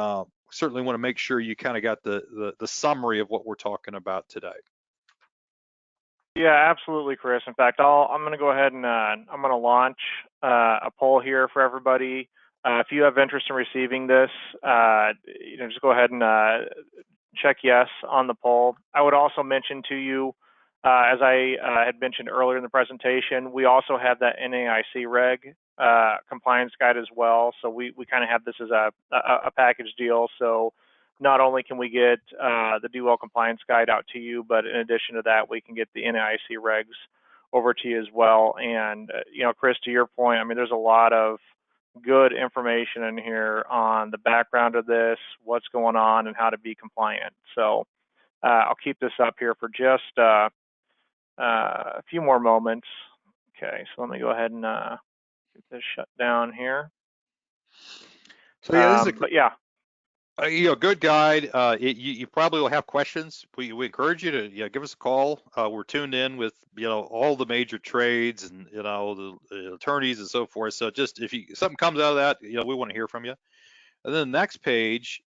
certainly want to make sure you kind of got the summary of what we're talking about today. Yeah, absolutely, Chris. In fact, I'm going to go ahead and I'm going to launch a poll here for everybody. If you have interest in receiving this, just go ahead and check yes on the poll. I would also mention to you, as I had mentioned earlier in the presentation, we also have that NAIC reg compliance guide as well. So we kind of have this as a package deal. So not only can we get the DOL compliance guide out to you, but in addition to that, we can get the NAIC regs over to you as well. And, Chris, to your point, I mean, there's a lot of good information in here on the background of this, what's going on, and how to be compliant. So I'll keep this up here for just a few more moments. Okay, so let me go ahead and get this shut down here. So yeah, but yeah. Good guide. You probably will have questions. We encourage you to give us a call. We're tuned in with all the major trades and the attorneys and so forth. So just if something comes out of that, we want to hear from you. And then the next page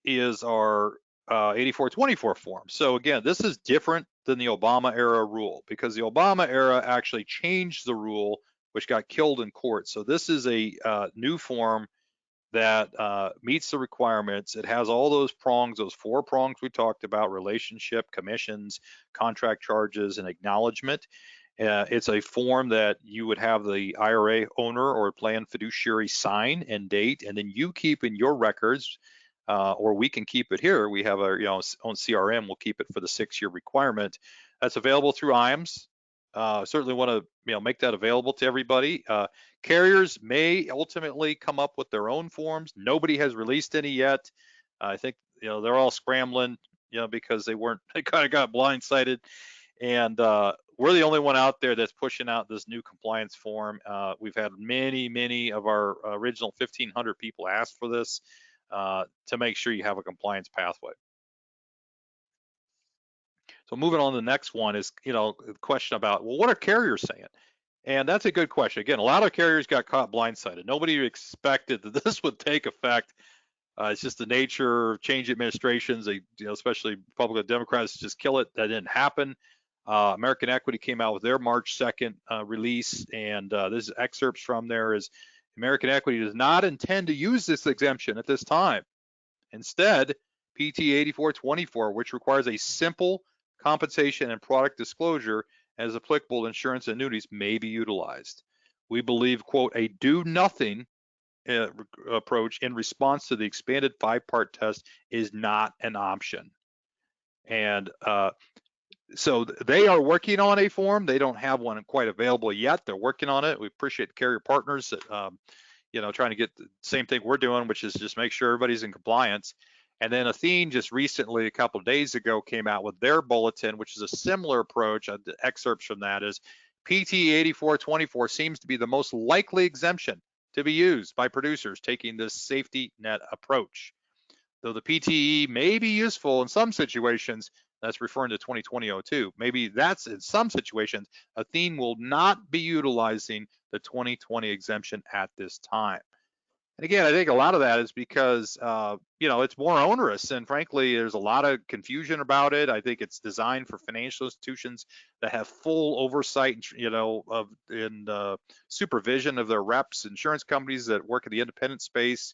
is our 8424 form. So again, this is different than the Obama era rule because the Obama era actually changed the rule which got killed in court. So this is a new form that meets the requirements. It has all those prongs, those 4 prongs we talked about: relationship, commissions, contract charges, and acknowledgement. It's a form that you would have the IRA owner or plan fiduciary sign and date, and then you keep in your records, or we can keep it here. We have our own CRM. We'll keep it for the 6-year requirement. That's available through IAMS. Certainly want to make that available to everybody. Carriers may ultimately come up with their own forms. Nobody has released any yet. I think they're all scrambling, because they kind of got blindsided, and we're the only one out there that's pushing out this new compliance form. We've had many of our original 1,500 people ask for this to make sure you have a compliance pathway. So moving on to the next one is, the question about, well, what are carriers saying? And that's a good question. Again, a lot of carriers got caught blindsided. Nobody expected that this would take effect. It's just the nature of change administrations. They, especially Republican Democrats, just kill it. That didn't happen. American Equity came out with their March 2nd release, and this is excerpts from there. Is American Equity does not intend to use this exemption at this time. Instead, PT 8424, which requires a simple compensation and product disclosure as applicable to insurance annuities, may be utilized. We believe, quote, a do nothing approach in response to the expanded 5-part test is not an option. And so they are working on a form. They don't have one quite available yet. They're working on it. We appreciate carrier partners that, trying to get the same thing we're doing, which is just make sure everybody's in compliance. And then Athene just recently, a couple of days ago, came out with their bulletin, which is a similar approach. The excerpts from that is PT 8424 seems to be the most likely exemption to be used by producers taking this safety net approach. Though the PTE may be useful in some situations, that's referring to 2020-02, maybe that's in some situations, Athene will not be utilizing the 2020 exemption at this time. And again, I think a lot of that is because, it's more onerous, and frankly, there's a lot of confusion about it. I think it's designed for financial institutions that have full oversight, and supervision of their reps, insurance companies that work in the independent space.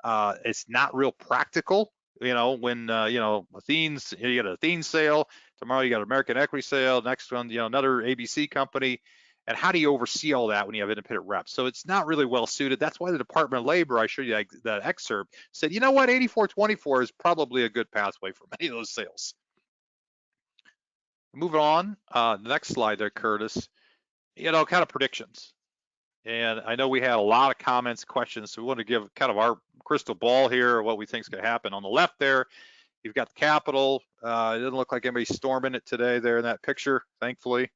It's not real practical. When Athene's, you get an Athene sale, tomorrow you got an American Equity sale, next one, another ABC company. And how do you oversee all that when you have independent reps? So it's not really well suited. That's why the Department of Labor, I showed you that excerpt, said, you know what, 8424 is probably a good pathway for many of those sales. Moving on, the next slide there, Curtis, kind of predictions. And I know we had a lot of comments, questions, so we want to give kind of our crystal ball here, what we think is going to happen. On the left there, you've got the Capitol. It doesn't look like anybody's storming it today there in that picture, thankfully.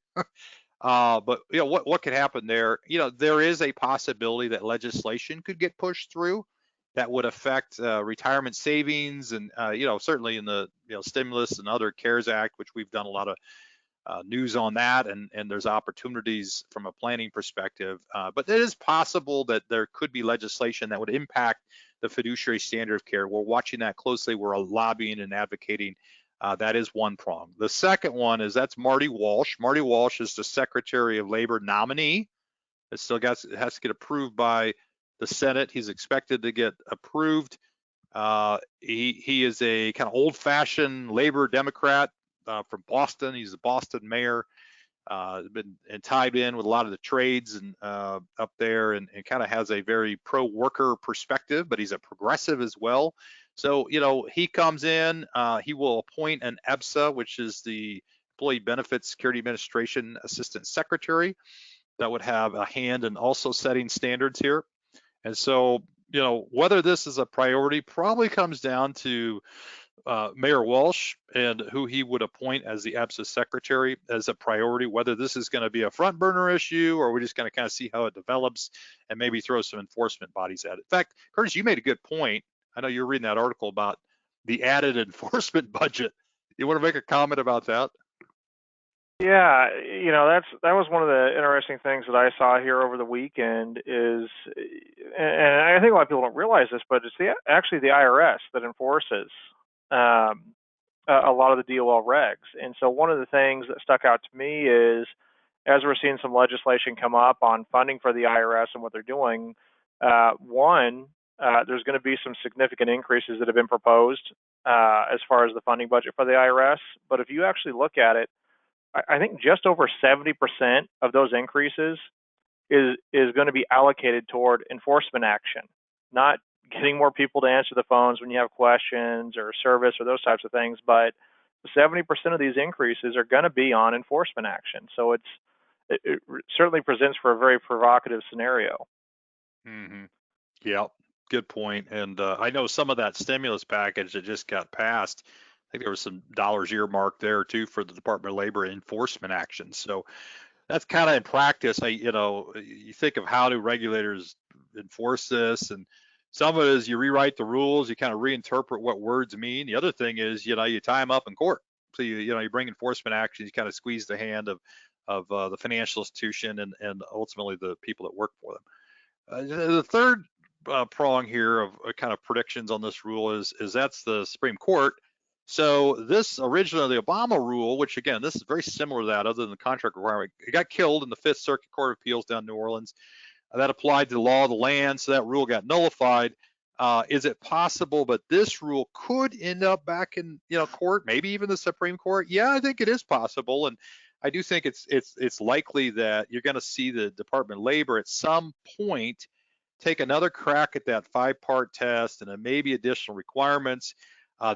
But what could happen there? There is a possibility that legislation could get pushed through that would affect retirement savings, and certainly in the stimulus and other CARES Act, which we've done a lot of news on that, and there's opportunities from a planning perspective. But it is possible that there could be legislation that would impact the fiduciary standard of care. We're watching that closely. We're lobbying and advocating. That is one prong. The second one is that's Marty Walsh. Marty Walsh is the Secretary of Labor nominee. It still has to get approved by the Senate. He's expected to get approved. He is a kind of old-fashioned labor Democrat from Boston. He's the Boston mayor. Been tied in with a lot of the trades and up there, and kind of has a very pro-worker perspective, but he's a progressive as well. So, he comes in, he will appoint an EBSA, which is the Employee Benefits Security Administration Assistant Secretary, that would have a hand in also setting standards here. And so, whether this is a priority probably comes down to Mayor Walsh and who he would appoint as the EBSA secretary as a priority, whether this is going to be a front burner issue or we're just going to kind of see how it develops and maybe throw some enforcement bodies at it. In fact, Curtis, you made a good point. I know you're reading that article about the added enforcement budget. You want to make a comment about that? Yeah, that was one of the interesting things that I saw here over the weekend is, and I think a lot of people don't realize this, but it's actually the IRS that enforces a lot of the DOL regs. And so one of the things that stuck out to me is as we're seeing some legislation come up on funding for the IRS and what they're doing, there's going to be some significant increases that have been proposed as far as the funding budget for the IRS. But if you actually look at it, I think just over 70% of those increases is going to be allocated toward enforcement action, not getting more people to answer the phones when you have questions or service or those types of things, but 70% of these increases are going to be on enforcement action. So it certainly presents for a very provocative scenario. Mm-hmm. Yeah, good point. And I know some of that stimulus package that just got passed, I think there was some dollars earmarked there too for the Department of Labor enforcement actions. So that's kind of in practice. You think of how do regulators enforce this, and some of it is you rewrite the rules, you kind of reinterpret what words mean. The other thing is, you tie them up in court. So you bring enforcement actions, you kind of squeeze the hand of the financial institution and ultimately the people that work for them. The third prong here of kind of predictions on this rule is that's the Supreme Court. So this originally the Obama rule, which again, this is very similar to that other than the contract requirement, it got killed in the Fifth Circuit Court of Appeals down in New Orleans. That applied to the law of the land, so that rule got nullified. Is it possible, but this rule could end up back in court, maybe even the Supreme Court? Yeah, I think it is possible, and I do think it's likely that you're going to see the Department of Labor at some point take another crack at that 5-part test and then maybe additional requirements.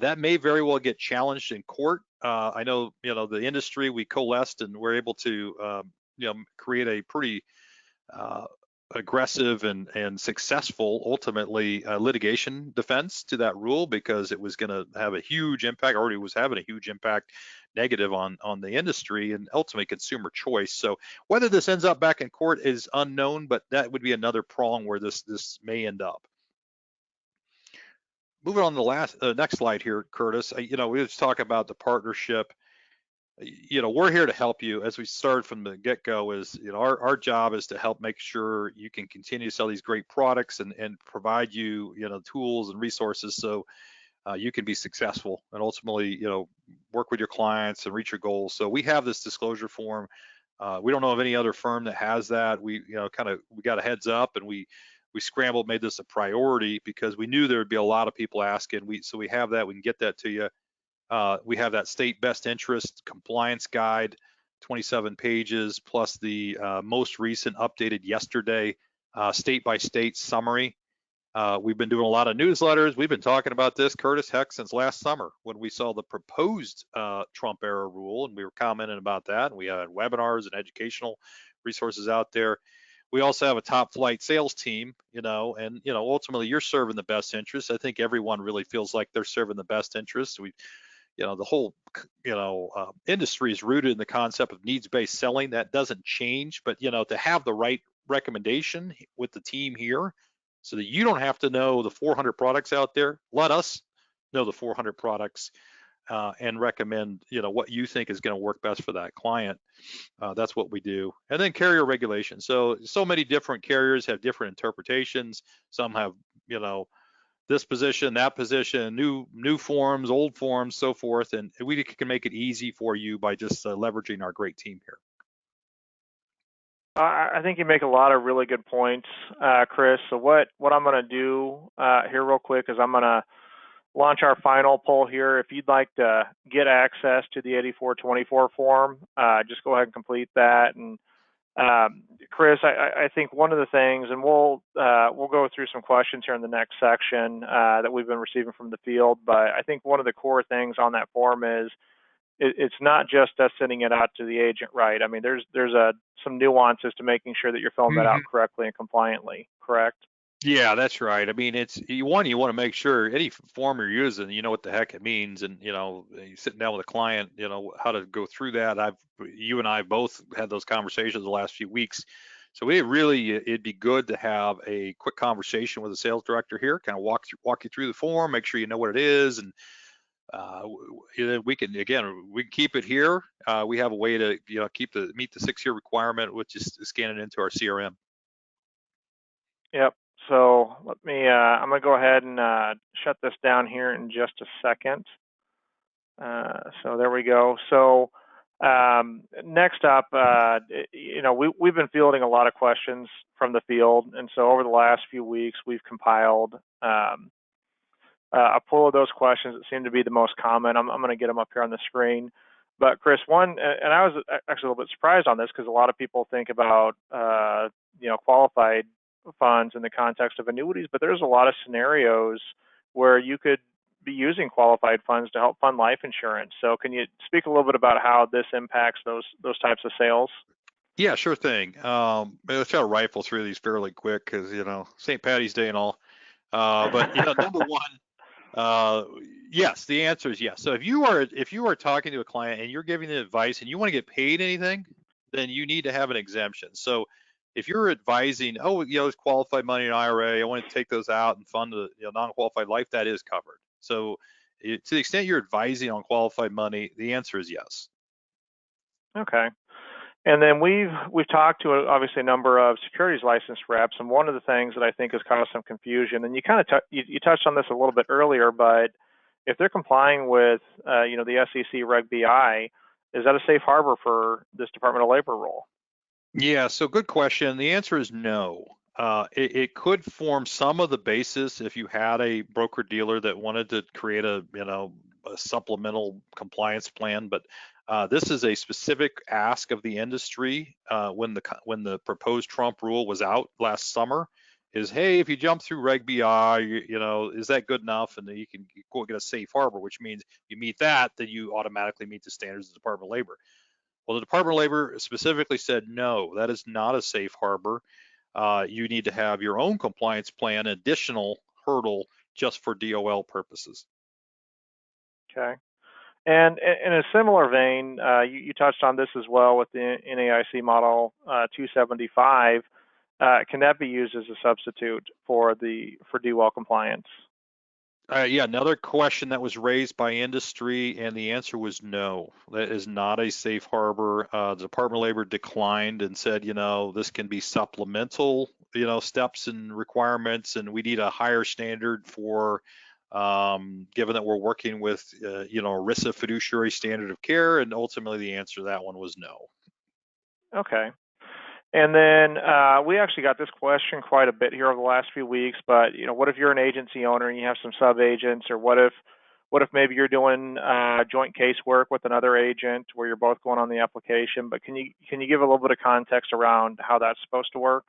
That may very well get challenged in court. I know, the industry, we coalesced and we're able to, create a pretty aggressive and successful, ultimately, litigation defense to that rule because it was going to have a huge impact, already was having a huge impact negative on the industry and ultimately consumer choice. So whether this ends up back in court is unknown, but that would be another prong where this may end up. Moving on to the next slide here, Curtis. We just talk about the partnership. We're here to help you. As we started from the get-go, is our job is to help make sure you can continue to sell these great products and provide you tools and resources so you can be successful and ultimately work with your clients and reach your goals. So we have this disclosure form. We don't know of any other firm that has that. We we got a heads up and we scrambled, made this a priority because we knew there would be a lot of people asking. So we have that. We can get that to you. We have that state best interest compliance guide, 27 pages, plus the most recent updated yesterday state by state summary. We've been doing a lot of newsletters. We've been talking about this, Curtis, heck, since last summer when we saw the proposed Trump-era rule, and we were commenting about that. And we had webinars and educational resources out there. We also have a top flight sales team, and ultimately you're serving the best interest. I think everyone really feels like they're serving the best interest. The whole, industry is rooted in the concept of needs-based selling. That doesn't change, but, to have the right recommendation with the team here so that you don't have to know the 400 products out there, let us know the 400 products and recommend, what you think is going to work best for that client. That's what we do. And then carrier regulation. So many different carriers have different interpretations. Some have, this position, that position, new forms, old forms, so forth. And we can make it easy for you by just leveraging our great team here. I think you make a lot of really good points, Chris. So what I'm going to do here real quick is I'm going to launch our final poll here. If you'd like to get access to the 8424 form, just go ahead and complete that. And Chris, I think one of the things, and we'll go through some questions here in the next section that we've been receiving from the field, but I think one of the core things on that form is it's not just us sending it out to the agent, right? I mean, there's some nuances to making sure that you're filling that out correctly and compliantly, correct? Yeah, that's right. I mean, you want to make sure any form you're using, you know what the heck it means, and you're sitting down with a client, how to go through that. You and I both had those conversations the last few weeks, so it'd be good to have a quick conversation with a sales director here, kind of walk you through the form, make sure you know what it is, and we can keep it here. We have a way to meet the 6-year requirement, which is scanning into our CRM. Yep. So let me, I'm going to go ahead and shut this down here in just a second. So there we go. So Next up, we've been fielding a lot of questions from the field, and so over the last few weeks, we've compiled a pool of those questions that seem to be the most common. I'm going to get them up here on the screen. But Chris, one, and I was actually a little bit surprised on this because a lot of people think about, qualified funds in the context of annuities, but there's a lot of scenarios where you could be using qualified funds to help fund life insurance. So can you speak a little bit about how this impacts those types of sales? Yeah, sure thing. Let's try to rifle through these fairly quick because, St. Patty's Day and all. But number one, yes, the answer is yes. So if you are talking to a client and you're giving them advice and you want to get paid anything, then you need to have an exemption. So if you're advising, it's qualified money in IRA, I want to take those out and fund the non-qualified life, that is covered. So to the extent you're advising on qualified money, the answer is yes. Okay. And then we've talked to obviously a number of securities licensed reps, and one of the things that I think has caused some confusion, and you kind of you touched on this a little bit earlier, but if they're complying with the SEC Reg BI, is that a safe harbor for this Department of Labor rule? Yeah, so good question. The answer is no. It could form some of the basis if you had a broker dealer that wanted to create a supplemental compliance plan, but this is a specific ask of the industry when the proposed Trump rule was out last summer. Is, hey, if you jump through Reg BI, is that good enough? And then you can go get a safe harbor, which means you meet that, then you automatically meet the standards of the Department of Labor. Well, the Department of Labor specifically said, no, that is not a safe harbor. You need to have your own compliance plan, additional hurdle just for DOL purposes. Okay. And in a similar vein, you touched on this as well with the NAIC Model 275. Can that be used as a substitute for DOL compliance? Yeah, another question that was raised by industry, and the answer was no. That is not a safe harbor. The Department of Labor declined and said, this can be supplemental, steps and requirements, and we need a higher standard for, given that we're working with, ERISA fiduciary standard of care, and ultimately the answer to that one was no. Okay. And then we actually got this question quite a bit here over the last few weeks, but what if you're an agency owner and you have some sub-agents, or what if maybe you're doing joint casework with another agent where you're both going on the application, but can you give a little bit of context around how that's supposed to work?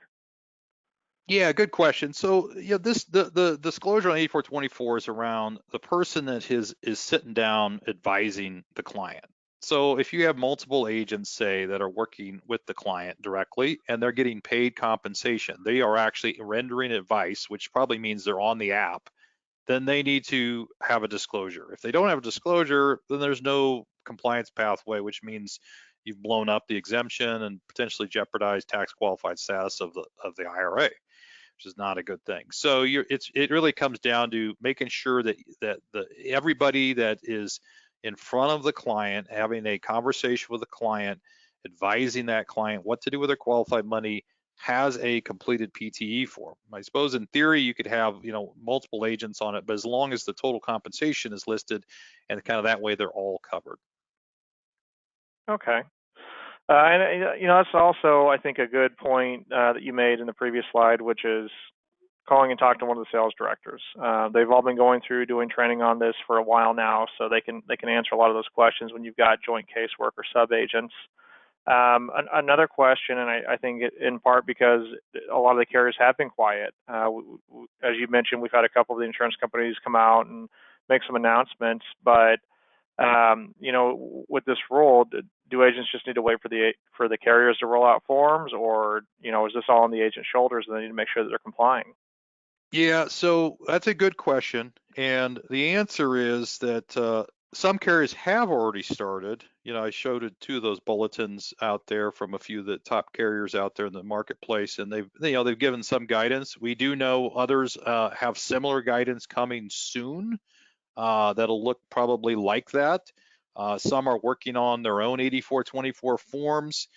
Yeah, good question. So, the disclosure on 8424 is around the person that is sitting down advising the client. So if you have multiple agents, say, that are working with the client directly and they're getting paid compensation, they are actually rendering advice, which probably means they're on the app, then they need to have a disclosure. If they don't have a disclosure, then there's no compliance pathway, which means you've blown up the exemption and potentially jeopardized tax qualified status of the IRA, which is not a good thing. So it really comes down to making sure that everybody that is in front of the client, having a conversation with the client, advising that client what to do with their qualified money, has a completed PTE form. I suppose in theory you could have multiple agents on it, but as long as the total compensation is listed, and kind of that way they're all covered. Okay. And that's also, I think, a good point that you made in the previous slide, which is calling and talking to one of the sales directors. They've all been going through doing training on this for a while now, so they can answer a lot of those questions when you've got joint casework or sub agents. Another question, and I think in part because a lot of the carriers have been quiet. As you mentioned, we've had a couple of the insurance companies come out and make some announcements, but with this rule, do agents just need to wait for the carriers to roll out forms, or is this all on the agent's shoulders and they need to make sure that they're complying? Yeah, so that's a good question, and the answer is that some carriers have already started. I showed two of those bulletins out there from a few of the top carriers out there in the marketplace, and they've given some guidance. We do know others have similar guidance coming soon that'll look probably like that. Some are working on their own 8424 forms,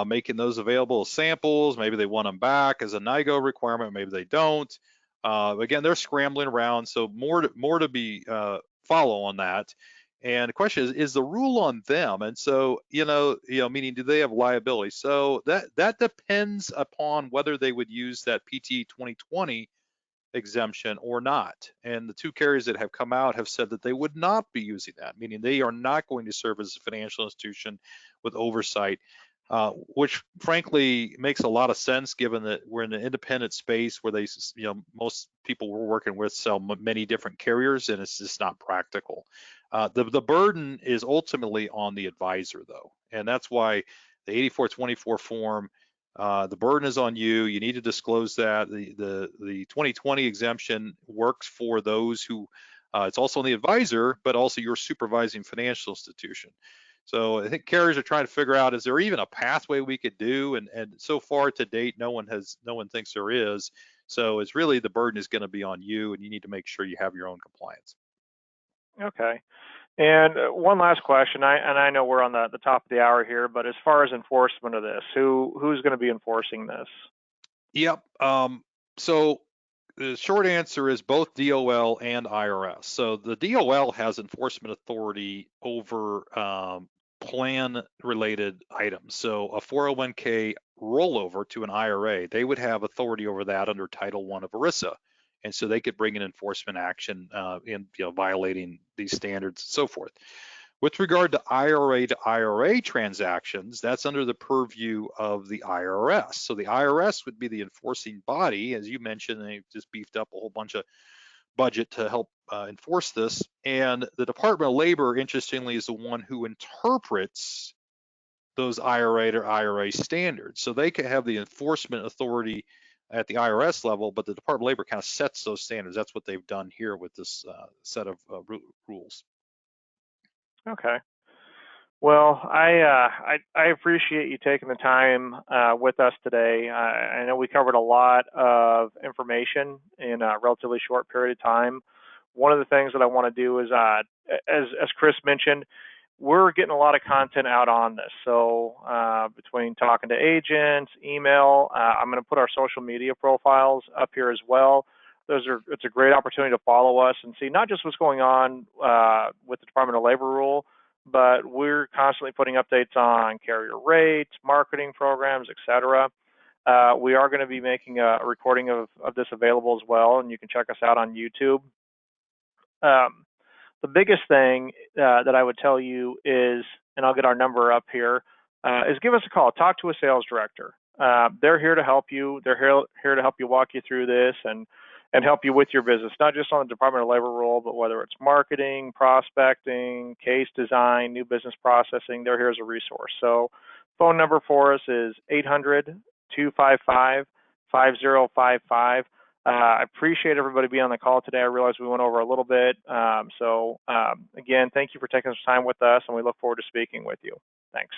making those available as samples. Maybe they want them back as a NIGO requirement, maybe they don't. Again, they're scrambling around, so more to be follow on that. And the question is the rule on them? And so, meaning do they have liability? So that depends upon whether they would use that PT 2020 exemption or not. And the two carriers that have come out have said that they would not be using that, meaning they are not going to serve as a financial institution with oversight, which frankly makes a lot of sense given that we're in an independent space where most people we're working with sell many different carriers, and it's just not practical. The burden is ultimately on the advisor though, and that's why the 8424 form, the burden is on you. You need to disclose that. The 2020 exemption works for those who, it's also on the advisor, but also your supervising financial institution. So I think carriers are trying to figure out, is there even a pathway we could do? And so far to date, no one thinks there is. So it's really the burden is going to be on you, and you need to make sure you have your own compliance. Okay. And one last question, I know we're on the top of the hour here, but as far as enforcement of this, who's going to be enforcing this? Yep. So the short answer is both DOL and IRS. So the DOL has enforcement authority over plan-related items. So a 401k rollover to an IRA, they would have authority over that under Title I of ERISA. And so they could bring an enforcement action in violating these standards and so forth. With regard to IRA transactions, that's under the purview of the IRS. So the IRS would be the enforcing body. As you mentioned, they just beefed up a whole bunch of budget to help enforce this. And the Department of Labor, interestingly, is the one who interprets those IRA standards. So they can have the enforcement authority at the IRS level, but the Department of Labor kind of sets those standards. That's what they've done here with this set of rules. Okay. Well, I appreciate you taking the time with us today. I know we covered a lot of information in a relatively short period of time. One of the things that I want to do is, as Chris mentioned, we're getting a lot of content out on this. So between talking to agents, email, I'm going to put our social media profiles up here as well. It's a great opportunity to follow us and see not just what's going on with the Department of Labor rule, but we're constantly putting updates on carrier rates, marketing programs, etc. We are going to be making a recording of this available as well, and you can check us out on YouTube. The biggest thing that I would tell you is, and I'll get our number up here, is give us a call. Talk to a sales director. They're here to help you. They're here to help you walk you through this and help you with your business, not just on the Department of Labor rule, but whether it's marketing, prospecting, case design, new business processing, they're here as a resource. So phone number for us is 800-255-5055. I appreciate everybody being on the call today. I realize we went over a little bit. Again, thank you for taking some time with us, and we look forward to speaking with you. Thanks.